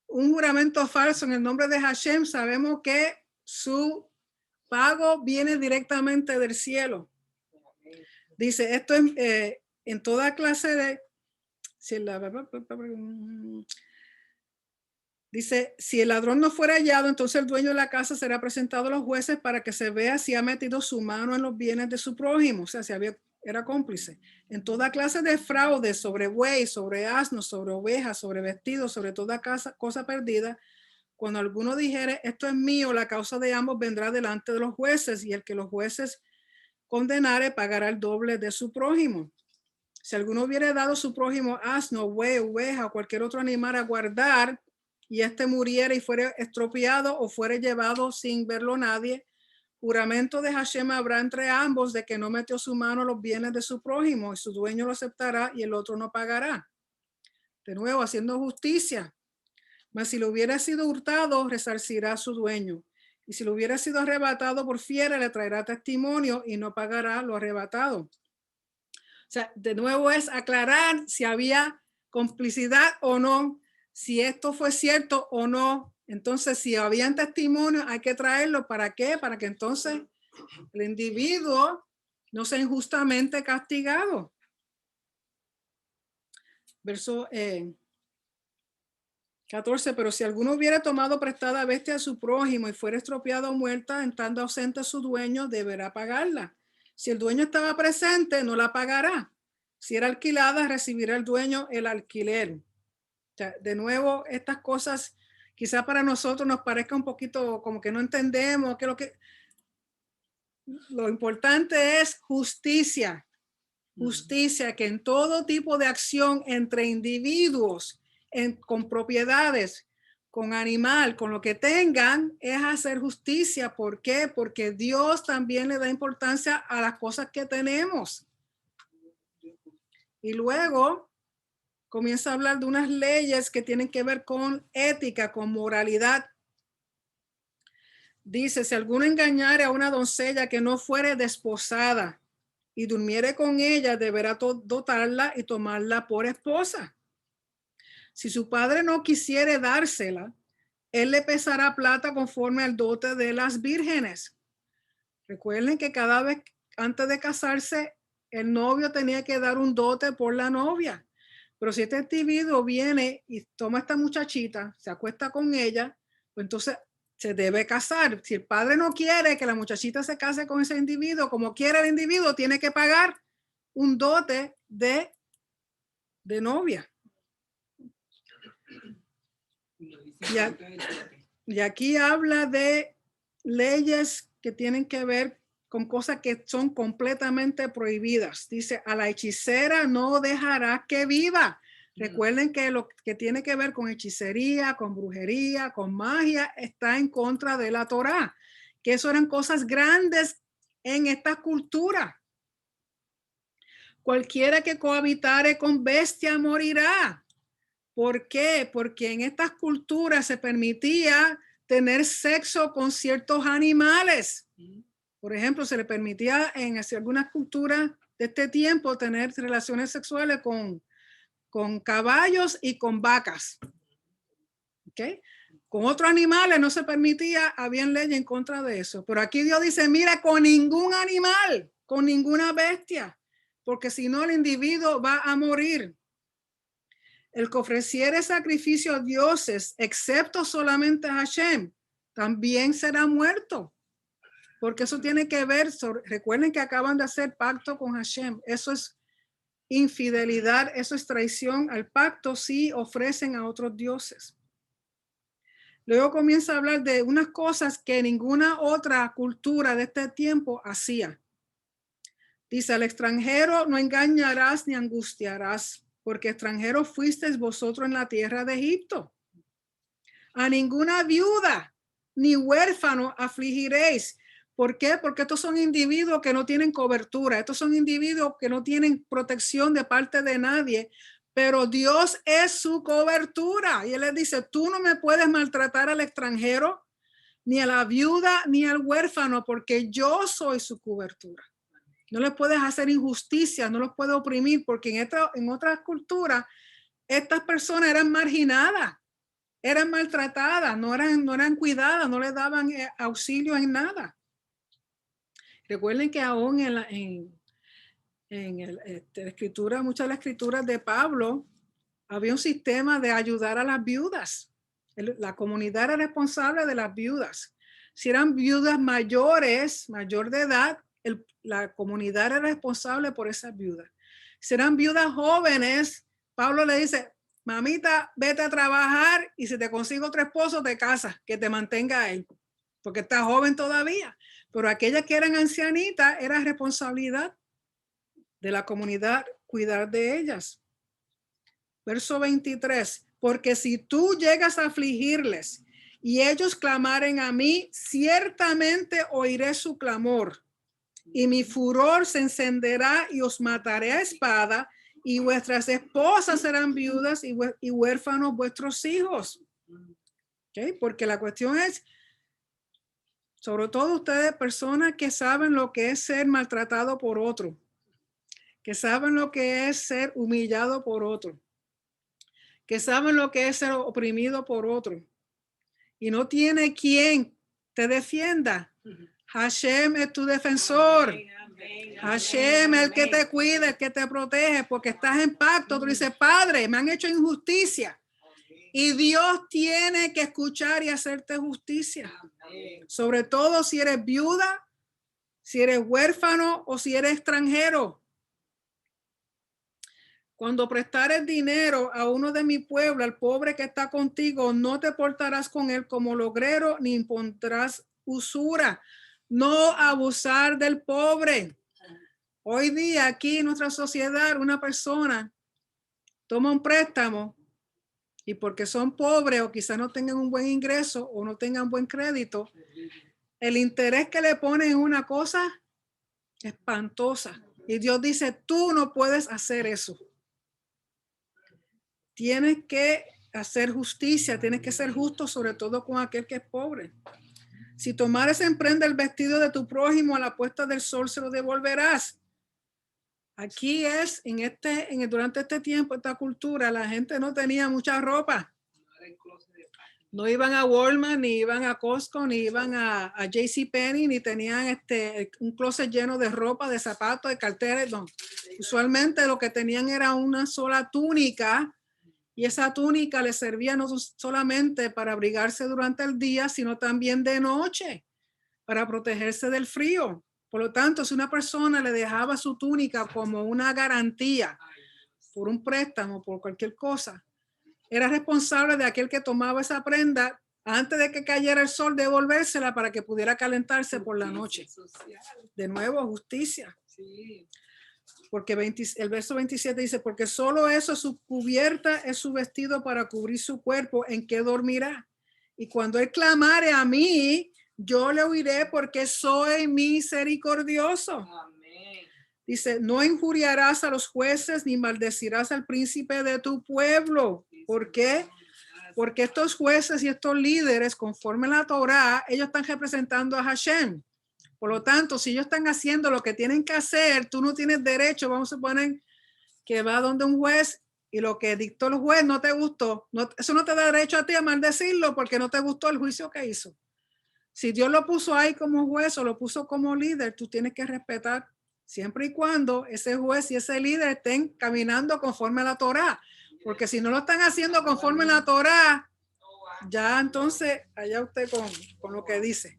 A: un juramento falso en el nombre de Hashem, sabemos que su pago viene directamente del cielo. Dice, esto es en toda clase de... Dice, si el ladrón no fuera hallado, entonces el dueño de la casa será presentado a los jueces para que se vea si ha metido su mano en los bienes de su prójimo, o sea, si era cómplice. En toda clase de fraude, sobre buey, sobre asnos, sobre ovejas, sobre vestidos, sobre toda cosa perdida, cuando alguno dijere, esto es mío, la causa de ambos vendrá delante de los jueces, y el que los jueces condenare pagará el doble de su prójimo. Si alguno hubiere dado su prójimo asno, buey, oveja o cualquier otro animal a guardar, y éste muriera y fuere estropeado o fuere llevado sin verlo nadie, juramento de Hashem habrá entre ambos de que no metió su mano en los bienes de su prójimo, y su dueño lo aceptará y el otro no pagará. De nuevo, haciendo justicia. Mas si lo hubiera sido hurtado, resarcirá a su dueño. Y si lo hubiera sido arrebatado por fiera, le traerá testimonio y no pagará lo arrebatado. O sea, de nuevo es aclarar si había complicidad o no, si esto fue cierto o no. Entonces, si habían testimonios, hay que traerlo. ¿Para qué? Para que entonces el individuo no sea injustamente castigado. Verso 14, pero si alguno hubiera tomado prestada bestia a su prójimo y fuera estropeada o muerta, estando ausente su dueño, deberá pagarla. Si el dueño estaba presente, no la pagará. Si era alquilada, recibirá el dueño el alquiler. O sea, de nuevo, estas cosas quizá para nosotros nos parezca un poquito como que no entendemos, que lo importante es justicia. Justicia, que en todo tipo de acción entre individuos, con propiedades, con animal, con lo que tengan, es hacer justicia. ¿Por qué? Porque Dios también le da importancia a las cosas que tenemos. Y luego comienza a hablar de unas leyes que tienen que ver con ética, con moralidad. Dice, si alguno engañare a una doncella que no fuere desposada y durmiere con ella, deberá dotarla y tomarla por esposa. Si su padre no quisiere dársela, él le pesará plata conforme al dote de las vírgenes. Recuerden que cada vez antes de casarse, el novio tenía que dar un dote por la novia. Pero si este individuo viene y toma a esta muchachita, se acuesta con ella, pues entonces se debe casar. Si el padre no quiere que la muchachita se case con ese individuo, como quiere el individuo, tiene que pagar un dote de novia. Y aquí habla de leyes que tienen que ver con cosas que son completamente prohibidas. Dice, a la hechicera no dejará que viva. Recuerden que lo que tiene que ver con hechicería, con brujería, con magia, está en contra de la Torá. Que eso eran cosas grandes en esta cultura. Cualquiera que cohabitare con bestia morirá. ¿Por qué? Porque en estas culturas se permitía tener sexo con ciertos animales. Por ejemplo, se le permitía en algunas culturas de este tiempo tener relaciones sexuales con caballos y con vacas. ¿Okay? Con otros animales no se permitía, habían leyes en contra de eso. Pero aquí Dios dice, mira, con ningún animal, con ninguna bestia, porque si no el individuo va a morir. El que ofreciere sacrificio a dioses, excepto solamente a Hashem, también será muerto. Porque eso tiene que ver, recuerden que acaban de hacer pacto con Hashem. Eso es infidelidad, eso es traición al pacto si ofrecen a otros dioses. Luego comienza a hablar de unas cosas que ninguna otra cultura de este tiempo hacía. Dice, al extranjero no engañarás ni angustiarás, porque extranjeros fuisteis vosotros en la tierra de Egipto. A ninguna viuda ni huérfano afligiréis. ¿Por qué? Porque estos son individuos que no tienen cobertura. Estos son individuos que no tienen protección de parte de nadie. Pero Dios es su cobertura. Y Él les dice, tú no me puedes maltratar al extranjero, ni a la viuda, ni al huérfano, porque yo soy su cobertura. No les puedes hacer injusticia, no los puedes oprimir, porque en otras culturas estas personas eran marginadas, eran maltratadas, no eran cuidadas, no les daban auxilio en nada. Recuerden que aún la escritura, muchas de las escrituras de Pablo, había un sistema de ayudar a las viudas. La comunidad era responsable de las viudas. Si eran viudas mayores, mayor de edad, la comunidad era responsable por esas viudas. Si eran viudas jóvenes, Pablo le dice, mamita, vete a trabajar y si te consigo otro esposo, te casas, que te mantenga a él, porque está joven todavía. Pero aquellas que eran ancianitas, era responsabilidad de la comunidad cuidar de ellas. Verso 23, porque si tú llegas a afligirles y ellos clamaren a mí, ciertamente oiré su clamor y mi furor se encenderá y os mataré a espada y vuestras esposas serán viudas y huérfanos vuestros hijos. ¿Okay? Porque la cuestión es, sobre todo ustedes, personas que saben lo que es ser maltratado por otro, que saben lo que es ser humillado por otro, que saben lo que es ser oprimido por otro y no tiene quien te defienda. Hashem es tu defensor. Hashem es el que te cuida, el que te protege, porque estás en pacto. Tú dices, Padre, me han hecho injusticia. Y Dios tiene que escuchar y hacerte justicia. Sobre todo si eres viuda, si eres huérfano o si eres extranjero. Cuando prestares dinero a uno de mi pueblo, al pobre que está contigo, no te portarás con él como logrero, ni impondrás usura. No abusar del pobre. Hoy día aquí en nuestra sociedad, una persona toma un préstamo y porque son pobres o quizás no tengan un buen ingreso o no tengan buen crédito, el interés que le ponen es una cosa espantosa. Y Dios dice, tú no puedes hacer eso. Tienes que hacer justicia, tienes que ser justo, sobre todo con aquel que es pobre. Si tomares en prenda el vestido de tu prójimo a la puesta del sol, se lo devolverás. Aquí es, durante este tiempo, esta cultura, la gente no tenía mucha ropa. No iban a Walmart, ni iban a Costco, ni iban a JCPenney, ni tenían un closet lleno de ropa, de zapatos, de carteras. No. Usualmente lo que tenían era una sola túnica. Y esa túnica le servía no solamente para abrigarse durante el día, sino también de noche, para protegerse del frío. Por lo tanto, si una persona le dejaba su túnica como una garantía por un préstamo, por cualquier cosa, era responsable de aquel que tomaba esa prenda antes de que cayera el sol, devolvérsela para que pudiera calentarse por la noche. De nuevo, justicia. Porque el verso 27 dice, porque solo eso, su cubierta es su vestido para cubrir su cuerpo, en que dormirá. Y cuando él clamare a mí, yo le oiré porque soy misericordioso. Amén. Dice, no injuriarás a los jueces ni maldecirás al príncipe de tu pueblo. ¿Por qué? Porque estos jueces y estos líderes, conforme a la Torá, ellos están representando a Hashem. Por lo tanto, si ellos están haciendo lo que tienen que hacer, tú no tienes derecho, vamos a suponer que va donde un juez y lo que dictó el juez no te gustó. No, eso no te da derecho a ti a maldecirlo porque no te gustó el juicio que hizo. Si Dios lo puso ahí como juez o lo puso como líder, tú tienes que respetar siempre y cuando ese juez y ese líder estén caminando conforme a la Torá. Porque si no lo están haciendo conforme a la Torá, ya entonces allá usted con lo que dice.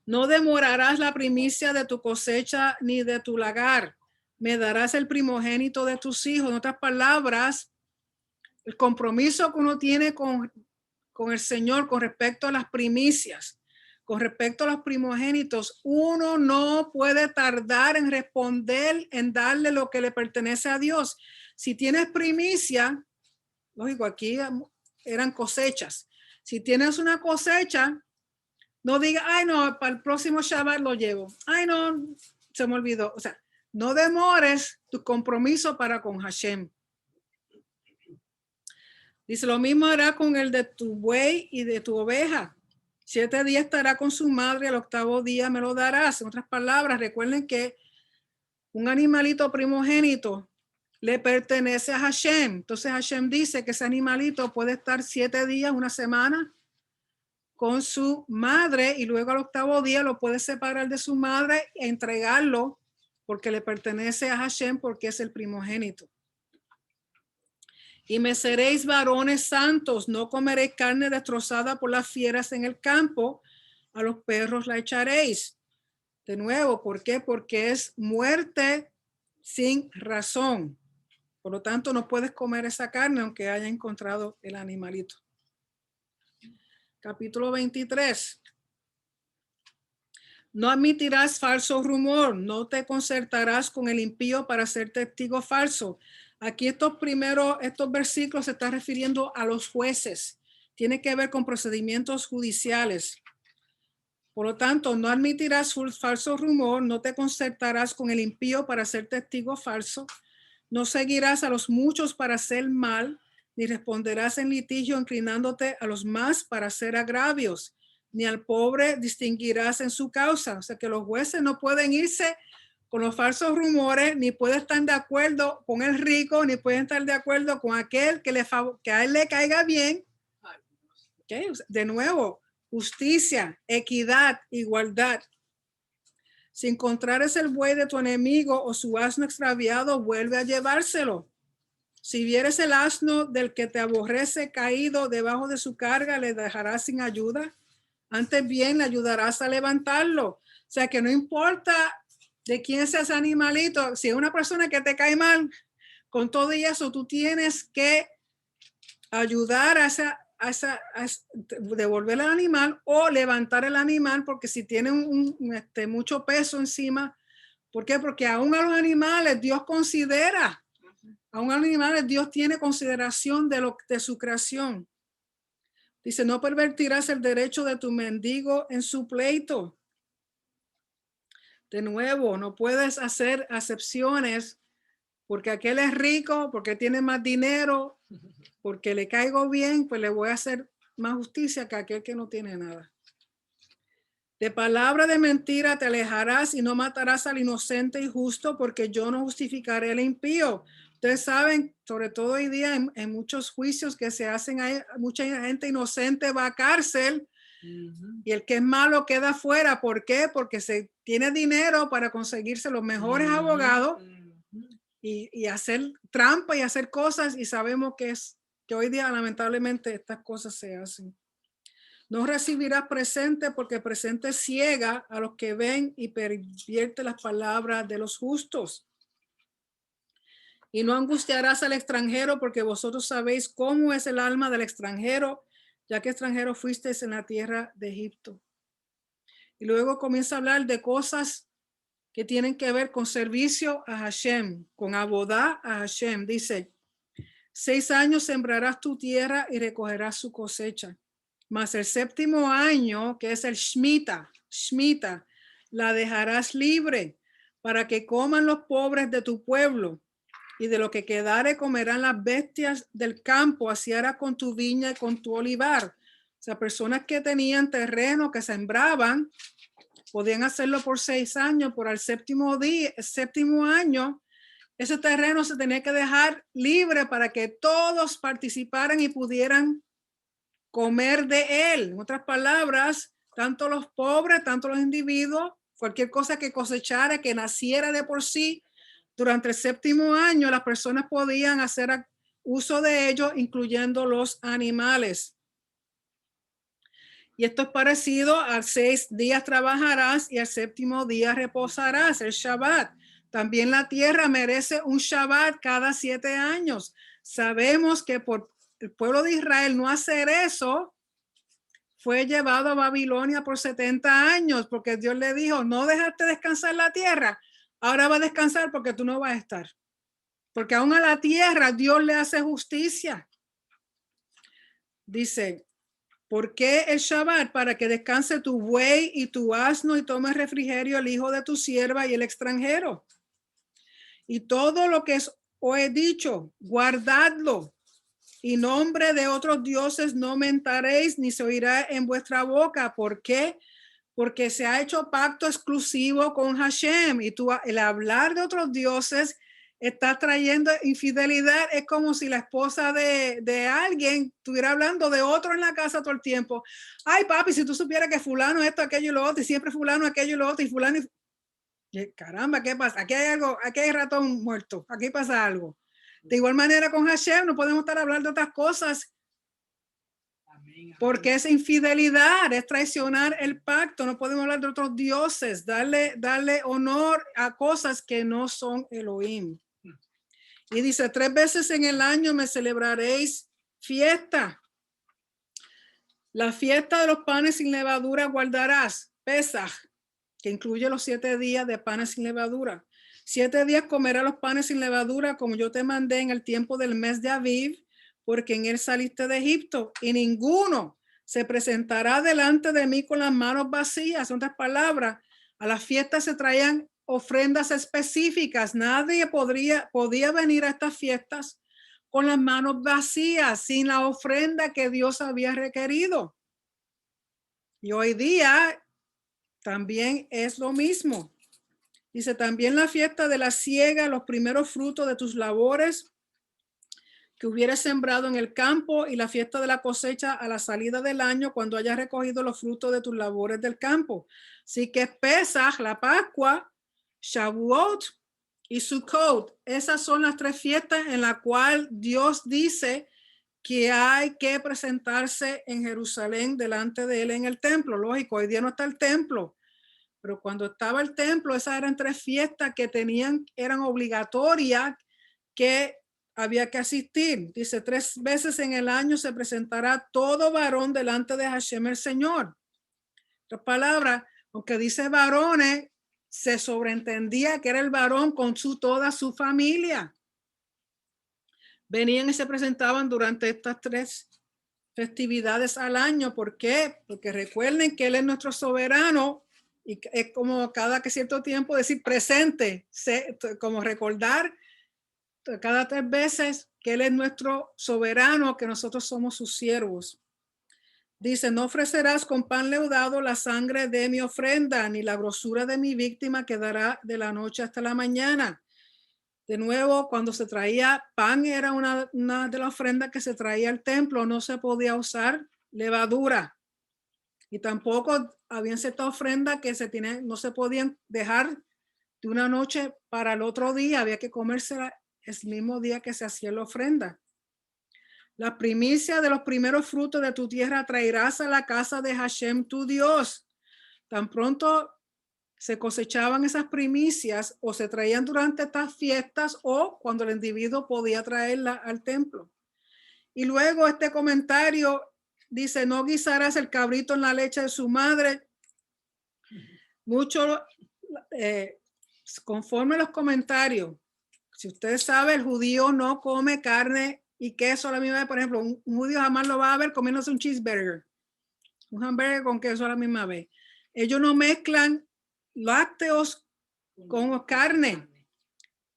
A: No demorarás la primicia de tu cosecha ni de tu lagar. Me darás el primogénito de tus hijos. En otras palabras, el compromiso que uno tiene con el Señor con respecto a las primicias, con respecto a los primogénitos, uno no puede tardar en responder, en darle lo que le pertenece a Dios. Si tienes primicia, lógico, aquí eran cosechas. Si tienes una cosecha, no diga, ay, no, para el próximo Shabbat lo llevo. Ay, no, se me olvidó. O sea, no demores tu compromiso para con Hashem. Dice, lo mismo hará con el de tu buey y de tu oveja. 7 días estará con su madre, al 8º día me lo darás. En otras palabras, recuerden que un animalito primogénito le pertenece a Hashem. Entonces Hashem dice que ese animalito puede estar 7 días, una semana, con su madre y luego al 8º día lo puede separar de su madre e entregarlo porque le pertenece a Hashem porque es el primogénito. Y me seréis varones santos, no comeréis carne destrozada por las fieras en el campo, a los perros la echaréis. De nuevo, ¿por qué? Porque es muerte sin razón. Por lo tanto, no puedes comer esa carne aunque haya encontrado el animalito. Capítulo 23. No admitirás falso rumor, no te concertarás con el impío para ser testigo falso. Aquí estos versículos se están refiriendo a los jueces. Tiene que ver con procedimientos judiciales. Por lo tanto, no admitirás falso rumor, no te concertarás con el impío para ser testigo falso, no seguirás a los muchos para hacer mal, ni responderás en litigio inclinándote a los más para hacer agravios, ni al pobre distinguirás en su causa. O sea que los jueces no pueden irse con los falsos rumores, ni pueden estar de acuerdo con el rico, ni pueden estar de acuerdo con aquel que a él le caiga bien. Okay. De nuevo, justicia, equidad, igualdad. Si encontrares el buey de tu enemigo o su asno extraviado, vuelve a llevárselo. Si vieres el asno del que te aborrece caído debajo de su carga, le dejarás sin ayuda. Antes bien, le ayudarás a levantarlo. O sea que no importa de quién sea ese animalito, si es una persona que te cae mal, con todo y eso, tú tienes que ayudar a devolver el animal o levantar el animal, porque si tiene mucho peso encima. ¿Por qué? Porque aún a los animales Dios considera, aún a los animales Dios tiene consideración de su creación. Dice, no pervertirás el derecho de tu mendigo en su pleito. De nuevo, no puedes hacer acepciones porque aquel es rico, porque tiene más dinero, porque le caigo bien, pues le voy a hacer más justicia que aquel que no tiene nada. De palabra de mentira te alejarás y no matarás al inocente y justo, porque yo no justificaré al impío. Ustedes saben, sobre todo hoy día en muchos juicios que se hacen, mucha gente inocente va a cárcel y el que es malo queda fuera. ¿Por qué? Porque se tiene dinero para conseguirse los mejores abogados y hacer trampa y hacer cosas, y sabemos que hoy día lamentablemente estas cosas se hacen. No recibirás presente porque presente ciega a los que ven y pervierte las palabras de los justos. Y no angustiarás al extranjero porque vosotros sabéis cómo es el alma del extranjero, ya que extranjero fuisteis en la tierra de Egipto. Y luego comienza a hablar de cosas que tienen que ver con servicio a Hashem, con abodá a Hashem. Dice, 6 años sembrarás tu tierra y recogerás su cosecha. Mas el séptimo año, que es el Shemitah, la dejarás libre para que coman los pobres de tu pueblo, y de lo que quedare comerán las bestias del campo. Así harás con tu viña y con tu olivar. O sea, personas que tenían terreno, que sembraban, podían hacerlo por 6 años, por el séptimo año, ese terreno se tenía que dejar libre para que todos participaran y pudieran comer de él. En otras palabras, tanto los pobres, tanto los individuos, cualquier cosa que cosechara, que naciera de por sí, durante el séptimo año las personas podían hacer uso de ello, incluyendo los animales. Y esto es parecido al 6 días trabajarás y al séptimo día reposarás, el Shabbat. También la tierra merece un Shabbat cada 7 años. Sabemos que por el pueblo de Israel no hacer eso, fue llevado a Babilonia por 70 años, porque Dios le dijo, no dejaste descansar la tierra, ahora va a descansar porque tú no vas a estar. Porque aún a la tierra Dios le hace justicia. Dice, ¿por qué el Shabbat? Para que descanse tu buey y tu asno y tome refrigerio el hijo de tu sierva y el extranjero. Y todo lo que os he dicho, guardadlo. Y nombre de otros dioses no mentaréis ni se oirá en vuestra boca. ¿Por qué? Porque se ha hecho pacto exclusivo con Hashem. Y tú, el hablar de otros dioses está trayendo infidelidad. Es como si la esposa de alguien estuviera hablando de otro en la casa todo el tiempo. Ay, papi, si tú supieras que fulano esto, aquello y lo otro, y siempre fulano aquello y lo otro, y fulano y... Caramba, ¿qué pasa? Aquí hay algo, aquí hay ratón muerto, aquí pasa algo. De igual manera con Hashem no podemos estar hablando de otras cosas porque es infidelidad, es traicionar el pacto. No podemos hablar de otros dioses, darle honor a cosas que no son Elohim. Y dice, 3 veces en el año me celebraréis fiesta. La fiesta de los panes sin levadura guardarás, Pesaj, que incluye los 7 días de panes sin levadura. 7 días comerás los panes sin levadura, como yo te mandé en el tiempo del mes de Aviv, porque en él saliste de Egipto, y ninguno se presentará delante de mí con las manos vacías. En otras palabras, a las fiestas se traían ofrendas específicas. Nadie podía venir a estas fiestas con las manos vacías, sin la ofrenda que Dios había requerido. Y hoy día también es lo mismo. Dice, también la fiesta de la siega, los primeros frutos de tus labores que hubieras sembrado en el campo, y la fiesta de la cosecha a la salida del año, cuando hayas recogido los frutos de tus labores del campo. Así que Pesaj, la Pascua, Shavuot y Sukkot, esas son las 3 fiestas en las cuales Dios dice que hay que presentarse en Jerusalén delante de él en el templo. Lógico, hoy día no está el templo, pero cuando estaba el templo, esas eran 3 fiestas que eran obligatorias, que había que asistir. Dice, 3 veces en el año se presentará todo varón delante de Hashem el Señor. Otras palabras, aunque dice varones, se sobreentendía que era el varón con toda su familia. Venían y se presentaban durante estas 3 festividades al año. ¿Por qué? Porque recuerden que él es nuestro soberano, y es como cada que cierto tiempo decir presente, como recordar cada 3 veces que él es nuestro soberano, que nosotros somos sus siervos. Dice, no ofrecerás con pan leudado la sangre de mi ofrenda, ni la grosura de mi víctima quedará de la noche hasta la mañana. De nuevo, cuando se traía pan, era una de las ofrendas que se traía al templo, no se podía usar levadura. Y tampoco habían ciertas ofrendas que no se podían dejar de una noche para el otro día, había que comérsela el mismo día que se hacía la ofrenda. La primicia de los primeros frutos de tu tierra traerás a la casa de Hashem tu Dios. Tan pronto se cosechaban esas primicias, o se traían durante estas fiestas, o cuando el individuo podía traerla al templo. Y luego este comentario dice, no guisarás el cabrito en la leche de su madre. Mucho, conforme los comentarios, si usted sabe, el judío no come carne y queso a la misma vez. Por ejemplo, un judío jamás lo va a ver comiéndose un cheeseburger, un hamburger con queso a la misma vez. Ellos no mezclan lácteos con carne.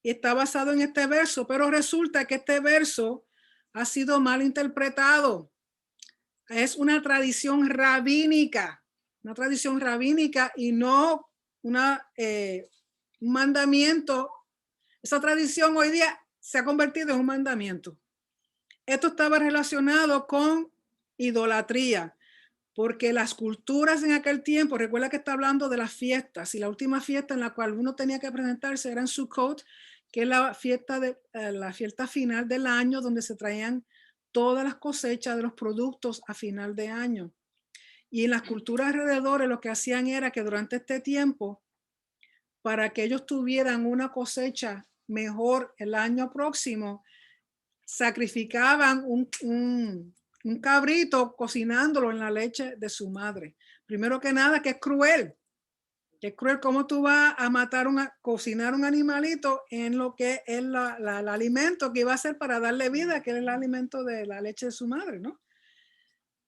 A: Y está basado en este verso, pero resulta que este verso ha sido mal interpretado. Es una tradición rabínica y no un mandamiento. Esa tradición hoy día se ha convertido en un mandamiento. Esto estaba relacionado con idolatría, porque las culturas en aquel tiempo, recuerda que está hablando de las fiestas, y la última fiesta en la cual uno tenía que presentarse era en Sukkot, que es la fiesta final del año, donde se traían todas las cosechas de los productos a final de año. Y en las culturas alrededor lo que hacían era que durante este tiempo, para que ellos tuvieran una cosecha mejor el año próximo, sacrificaban un cabrito cocinándolo en la leche de su madre. Primero que nada, que es cruel. Que es cruel cómo tú vas a cocinar un animalito en lo que es el alimento que iba a ser para darle vida, que es el alimento de la leche de su madre, ¿no?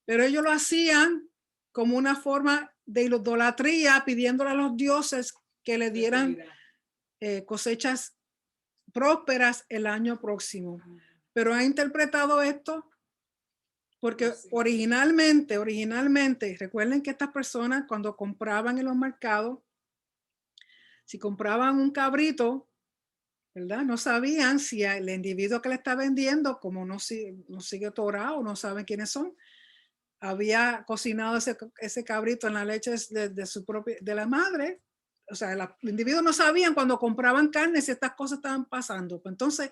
A: Pero ellos lo hacían como una forma de idolatría, pidiéndole a los dioses que le dieran cosechas prósperas el año próximo. Pero ha interpretado esto porque originalmente, recuerden que estas personas cuando compraban en los mercados, si compraban un cabrito, ¿verdad? No sabían si el individuo que le está vendiendo, como no sigue Torah o no saben quiénes son, había cocinado ese cabrito en la leche de la madre. O sea, los individuos no sabían cuando compraban carne si estas cosas estaban pasando. Entonces,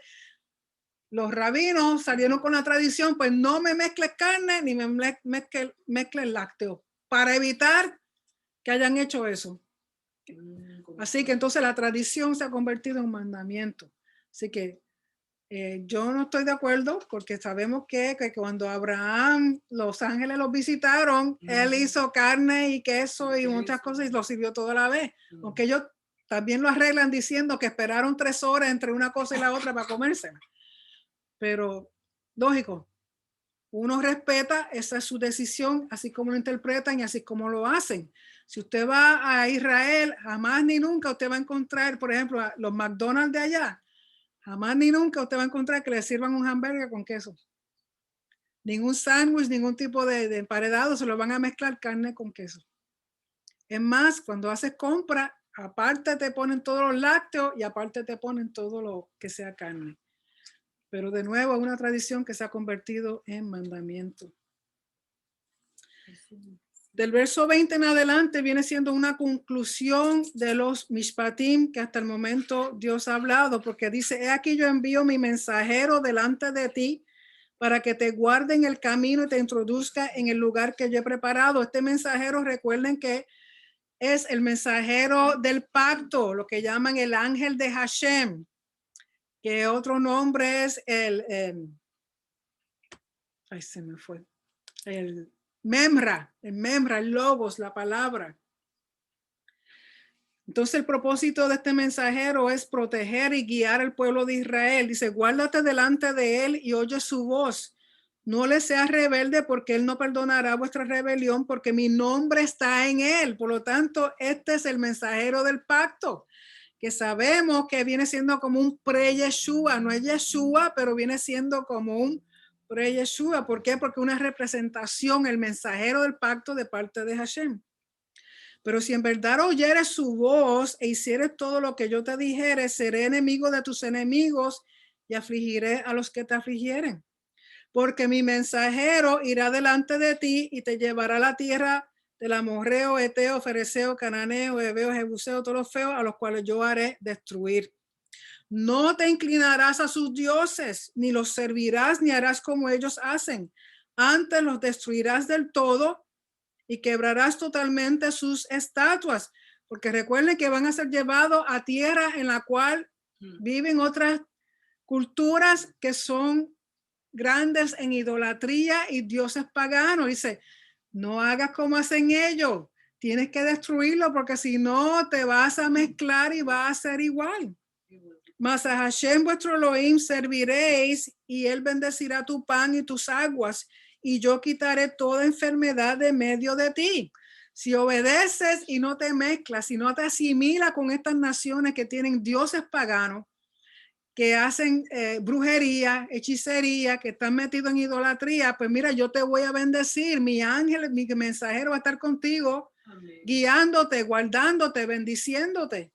A: los rabinos salieron con la tradición, pues no me mezcles carne ni me mezcles lácteos, para evitar que hayan hecho eso. Así que entonces la tradición se ha convertido en un mandamiento. Así que yo no estoy de acuerdo, porque sabemos que cuando Abraham, los ángeles los visitaron, él hizo carne y queso y muchas cosas y lo sirvió toda la vez. Aunque ellos también lo arreglan diciendo que esperaron 3 horas entre una cosa y la otra para comérsela. Pero lógico, uno respeta, esa es su decisión, así como lo interpretan y así como lo hacen. Si usted va a Israel, jamás ni nunca usted va a encontrar, por ejemplo, a los McDonald's de allá, jamás ni nunca usted va a encontrar que le sirvan un hamburger con queso. Ningún sándwich, ningún tipo de emparedado, se lo van a mezclar carne con queso. Es más, cuando haces compra, aparte te ponen todos los lácteos y aparte te ponen todo lo que sea carne. Pero de nuevo es una tradición que se ha convertido en mandamiento. Del verso 20 en adelante viene siendo una conclusión de los mishpatim que hasta el momento Dios ha hablado, porque dice, he aquí yo envío mi mensajero delante de ti para que te guarde en el camino y te introduzca en el lugar que yo he preparado. Este mensajero, recuerden que es el mensajero del pacto, lo que llaman el ángel de Hashem, que otro nombre es ay, se me fue, el Memra, el Logos, la palabra. Entonces el propósito de este mensajero es proteger y guiar al pueblo de Israel. Dice, guárdate delante de él y oye su voz. No le seas rebelde, porque él no perdonará vuestra rebelión, porque mi nombre está en él. Por lo tanto, este es el mensajero del pacto, que sabemos que viene siendo como un pre-Yeshua. No es Yeshua, pero viene siendo como un pre-Yeshua. ¿Por qué? Porque una representación, el mensajero del pacto de parte de Hashem. Pero si en verdad oyeres su voz e hicieres todo lo que yo te dijere, seré enemigo de tus enemigos y afligiré a los que te afligieren. Porque mi mensajero irá delante de ti y te llevará a la tierra del amorreo, eteo, fereceo, cananeo, hebeo, jebuseo, todos los feos, a los cuales yo haré destruir. No te inclinarás a sus dioses, ni los servirás, ni harás como ellos hacen. Antes los destruirás del todo y quebrarás totalmente sus estatuas, porque recuerden que van a ser llevados a tierra en la cual viven otras culturas que son grandes en idolatría y dioses paganos. Dice, no hagas como hacen ellos, tienes que destruirlo, porque si no te vas a mezclar y va a ser igual. Mas a Hashem vuestro Elohim serviréis, y él bendecirá tu pan y tus aguas, y yo quitaré toda enfermedad de medio de ti. Si obedeces y no te mezclas, si no te asimilas con estas naciones que tienen dioses paganos, que hacen brujería, hechicería, que están metidos en idolatría, pues mira, yo te voy a bendecir. Mi ángel, mi mensajero va a estar contigo, amén, guiándote, guardándote, bendiciéndote.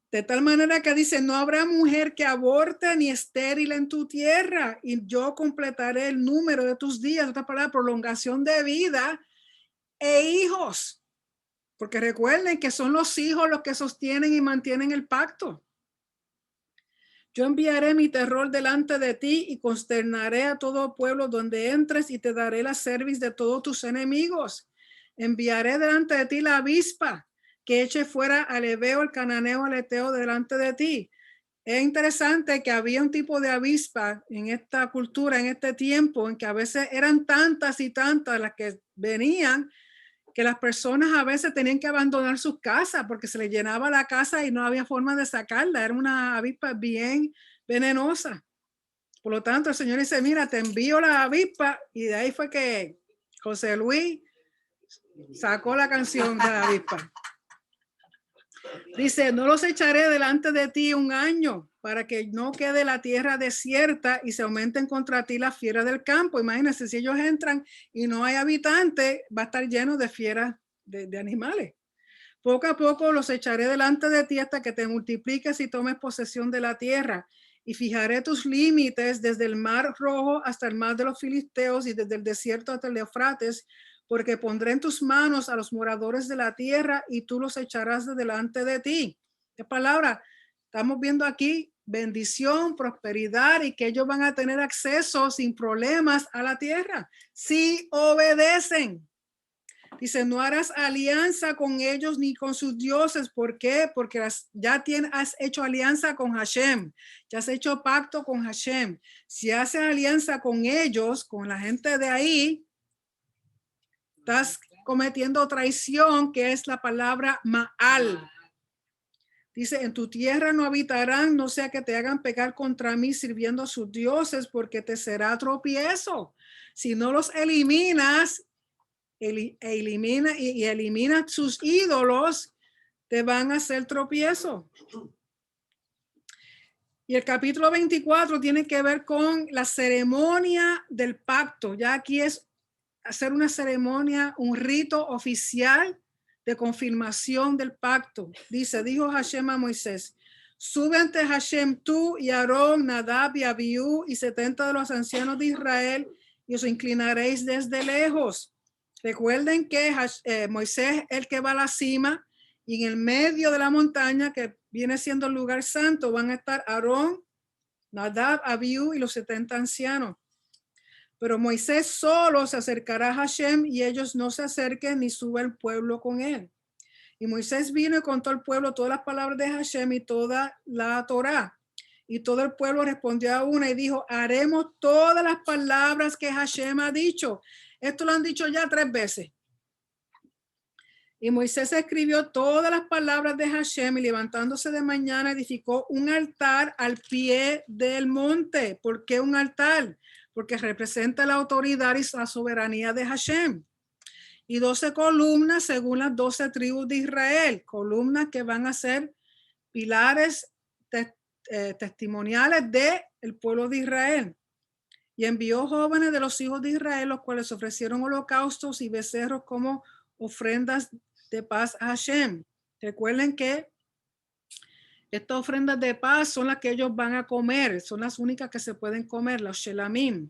A: De tal manera que dice, no habrá mujer que aborte ni estéril en tu tierra, y yo completaré el número de tus días. Otra palabra, prolongación de vida e hijos. Porque recuerden que son los hijos los que sostienen y mantienen el pacto. Yo enviaré mi terror delante de ti y consternaré a todo pueblo donde entres, y te daré la cerviz de todos tus enemigos. Enviaré delante de ti la avispa, que eche fuera al hebeo, el cananeo, al eteo delante de ti. Es interesante que había un tipo de avispa en esta cultura, en este tiempo, en que a veces eran tantas y tantas las que venían, que las personas a veces tenían que abandonar sus casas porque se les llenaba la casa y no había forma de sacarla. Era una avispa bien venenosa. Por lo tanto, el Señor dice, mira, te envío la avispa, y de ahí fue que José Luis sacó la canción de la avispa. Dice, no los echaré delante de ti 1 año, para que no quede la tierra desierta y se aumenten contra ti las fieras del campo. Imagínense, si ellos entran y no hay habitantes, va a estar lleno de fieras de animales. Poco a poco los echaré delante de ti hasta que te multipliques y tomes posesión de la tierra. Y fijaré tus límites desde el mar Rojo hasta el mar de los Filisteos, y desde el desierto hasta el Eufrates, porque pondré en tus manos a los moradores de la tierra y tú los echarás de delante de ti. ¿Qué palabra? Estamos viendo aquí bendición, prosperidad y que ellos van a tener acceso sin problemas a la tierra si obedecen. Dice, no harás alianza con ellos ni con sus dioses. ¿Por qué? Porque has hecho alianza con Hashem. Ya has hecho pacto con Hashem. Si haces alianza con ellos, con la gente de ahí, estás cometiendo traición, que es la palabra ma'al. Dice, en tu tierra no habitarán, no sea que te hagan pecar contra mí sirviendo a sus dioses, porque te será tropiezo. Si no los eliminas, elimina sus ídolos, te van a hacer tropiezo. Y el capítulo 24 tiene que ver con la ceremonia del pacto. Ya aquí es hacer una ceremonia, un rito oficial de confirmación del pacto. Dice, dijo Hashem a Moisés, sube ante Hashem tú y Aarón, Nadab y Abiú y 70 de los ancianos de Israel y os inclinaréis desde lejos. Recuerden que Moisés es el que va a la cima y en el medio de la montaña, que viene siendo el lugar santo, van a estar Aarón, Nadab, Abiú y los 70 ancianos. Pero Moisés solo se acercará a Hashem y ellos no se acerquen ni sube el pueblo con él. Y Moisés vino y contó al pueblo todas las palabras de Hashem y toda la Torá. Y todo el pueblo respondió a una y dijo, haremos todas las palabras que Hashem ha dicho. Esto lo han dicho ya 3 veces. Y Moisés escribió todas las palabras de Hashem y levantándose de mañana edificó un altar al pie del monte. ¿Por qué un altar? Porque representa la autoridad y la soberanía de Hashem. Y 12 columnas según las 12 tribus de Israel, columnas que van a ser pilares testimoniales del pueblo de Israel. Y envió jóvenes de los hijos de Israel, los cuales ofrecieron holocaustos y becerros como ofrendas de paz a Hashem. Recuerden que estas ofrendas de paz son las que ellos van a comer, son las únicas que se pueden comer, los shelamim.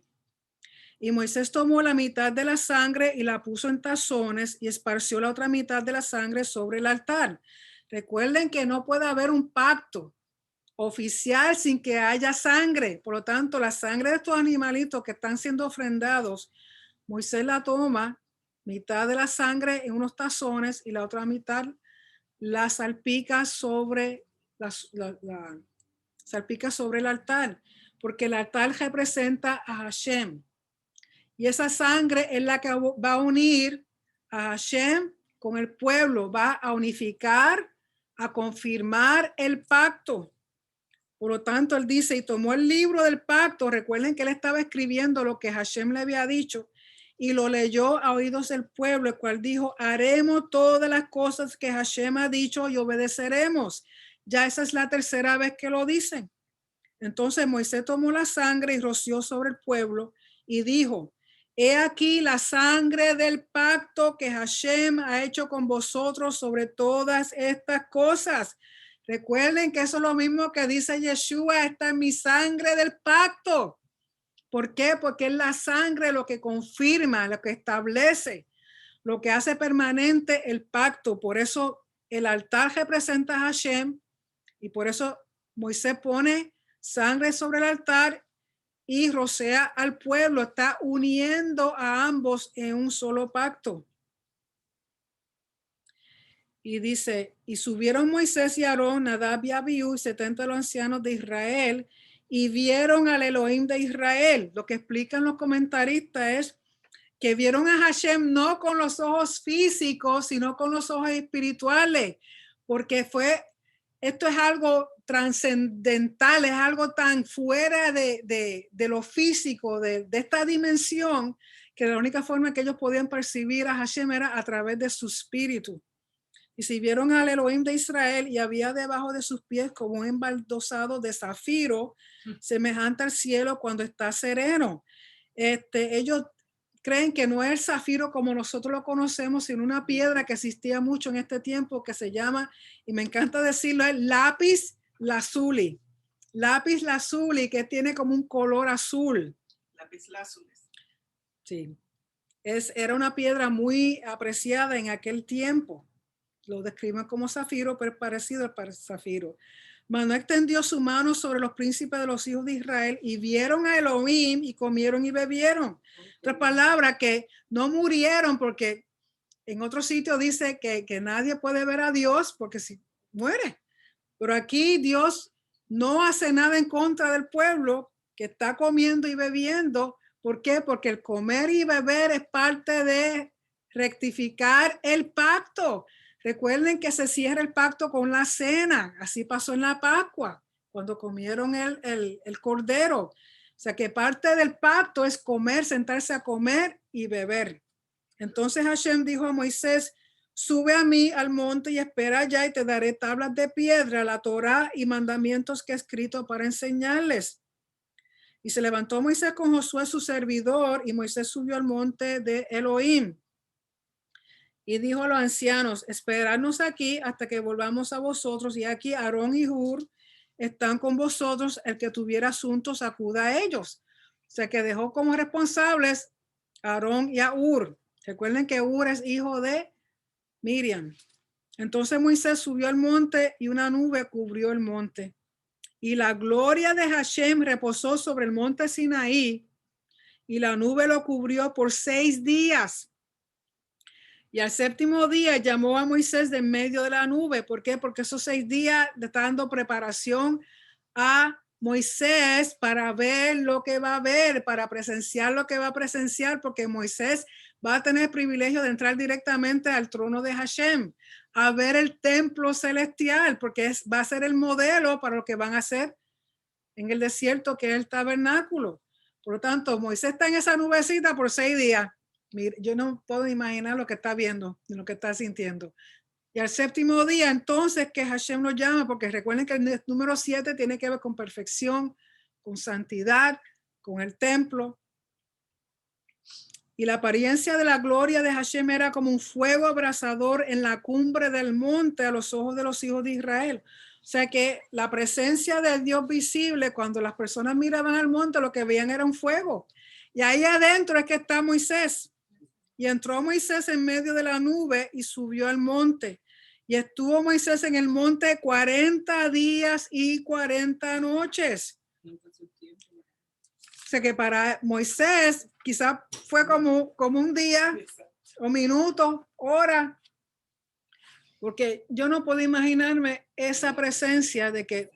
A: Y Moisés tomó la mitad de la sangre y la puso en tazones y esparció la otra mitad de la sangre sobre el altar. Recuerden que no puede haber un pacto oficial sin que haya sangre. Por lo tanto, la sangre de estos animalitos que están siendo ofrendados, Moisés la toma, mitad de la sangre en unos tazones y la otra mitad la salpica sobre salpica sobre el altar, porque el altar representa a Hashem. Y esa sangre es la que va a unir a Hashem con el pueblo, va a unificar, a confirmar el pacto. Por lo tanto, él dice, y tomó el libro del pacto. Recuerden que él estaba escribiendo lo que Hashem le había dicho y lo leyó a oídos del pueblo, el cual dijo, haremos todas las cosas que Hashem ha dicho y obedeceremos. Ya esa es la 3ª vez que lo dicen. Entonces Moisés tomó la sangre y roció sobre el pueblo y dijo, he aquí la sangre del pacto que Hashem ha hecho con vosotros sobre todas estas cosas. Recuerden que eso es lo mismo que dice Yeshua, esta es mi sangre del pacto. ¿Por qué? Porque es la sangre lo que confirma, lo que establece, lo que hace permanente el pacto. Por eso el altar representa a Hashem y por eso Moisés pone sangre sobre el altar y rocea al pueblo, está uniendo a ambos en un solo pacto. Y dice, y subieron Moisés y Aarón, Nadab y Abiú, y 70 de los ancianos de Israel, y vieron al Elohim de Israel. Lo que explican los comentaristas es que vieron a Hashem no con los ojos físicos, sino con los ojos espirituales, porque esto es algo trascendental, es algo tan fuera de lo físico, de esta dimensión, que la única forma que ellos podían percibir a Hashem era a través de su espíritu. Y si vieron al Elohim de Israel y había debajo de sus pies como un embaldosado de zafiro, semejante al cielo cuando está sereno. Ellos creen que no es el zafiro como nosotros lo conocemos, sino una piedra que existía mucho en este tiempo que se llama, y me encanta decirlo, es lápiz lazuli. Lápiz lazuli, que tiene como un color azul.
B: Lápiz lazuli.
A: Sí. Era una piedra muy apreciada en aquel tiempo. Lo describen como zafiro, pero es parecido al zafiro. mas no extendió su mano sobre los príncipes de los hijos de Israel, y vieron a Elohim y comieron y bebieron. Otra palabra, que no murieron, porque en otro sitio dice que nadie puede ver a Dios porque si muere. Pero aquí Dios no hace nada en contra del pueblo que está comiendo y bebiendo. ¿Por qué? Porque el comer y beber es parte de rectificar el pacto. Recuerden que se cierra el pacto con la cena. Así pasó en la Pascua, cuando comieron el cordero. O sea que parte del pacto es comer, sentarse a comer y beber. Entonces Hashem dijo a Moisés: sube a mí al monte y espera allá, y te daré tablas de piedra, la Torá y mandamientos que he escrito para enseñarles. Y se levantó Moisés con Josué su servidor, y Moisés subió al monte de Elohim. Y dijo a los ancianos: esperadnos aquí hasta que volvamos a vosotros. Y aquí Aarón y Hur están con vosotros. El que tuviera asuntos, acuda a ellos. O sea que dejó como responsables a Aarón y a Hur. Recuerden que Hur es hijo de Miriam. Entonces Moisés subió al monte y una nube cubrió el monte. Y la gloria de Hashem reposó sobre el monte Sinaí, y la nube lo cubrió por 6 días. Y al séptimo día llamó a Moisés de en medio de la nube. ¿Por qué? Porque esos 6 días le está dando preparación a Moisés para ver lo que va a ver, para presenciar lo que va a presenciar, porque Moisés va a tener el privilegio de entrar directamente al trono de Hashem, a ver el templo celestial, porque va a ser el modelo para lo que van a hacer en el desierto, que es el tabernáculo. Por lo tanto, Moisés está en esa nubecita por 6 días. Mira, yo no puedo imaginar lo que está viendo, lo que está sintiendo. Y al séptimo día, entonces, que Hashem lo llama, porque recuerden que el número 7 tiene que ver con perfección, con santidad, con el templo. Y la apariencia de la gloria de Hashem era como un fuego abrasador en la cumbre del monte a los ojos de los hijos de Israel. O sea que la presencia de Dios visible, cuando las personas miraban al monte, lo que veían era un fuego. Y ahí adentro es que está Moisés. Y entró Moisés en medio de la nube y subió al monte. Y estuvo Moisés en el monte 40 días y 40 noches. O sea que para Moisés quizás fue como un día o minutos, horas, porque yo no puedo imaginarme esa presencia de que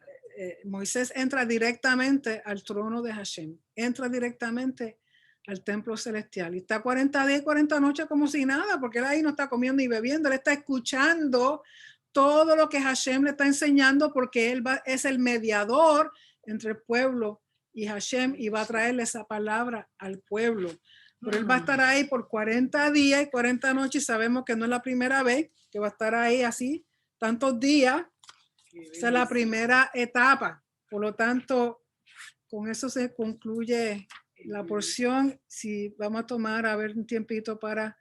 A: Moisés entra directamente al trono de Hashem, entra directamente al templo celestial y está 40 días y 40 noches como si nada, porque él ahí no está comiendo y bebiendo, él está escuchando todo lo que Hashem le está enseñando, porque él es el mediador entre el pueblo y Hashem, y va a traerle esa palabra al pueblo. Pero él va a estar ahí por 40 días y 40 noches, y sabemos que no es la primera vez que va a estar ahí así, tantos días. Esa es la primera etapa. Por lo tanto, con eso se concluye la porción. Si vamos a tomar, a ver, un tiempito para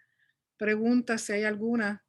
A: preguntas, si hay alguna.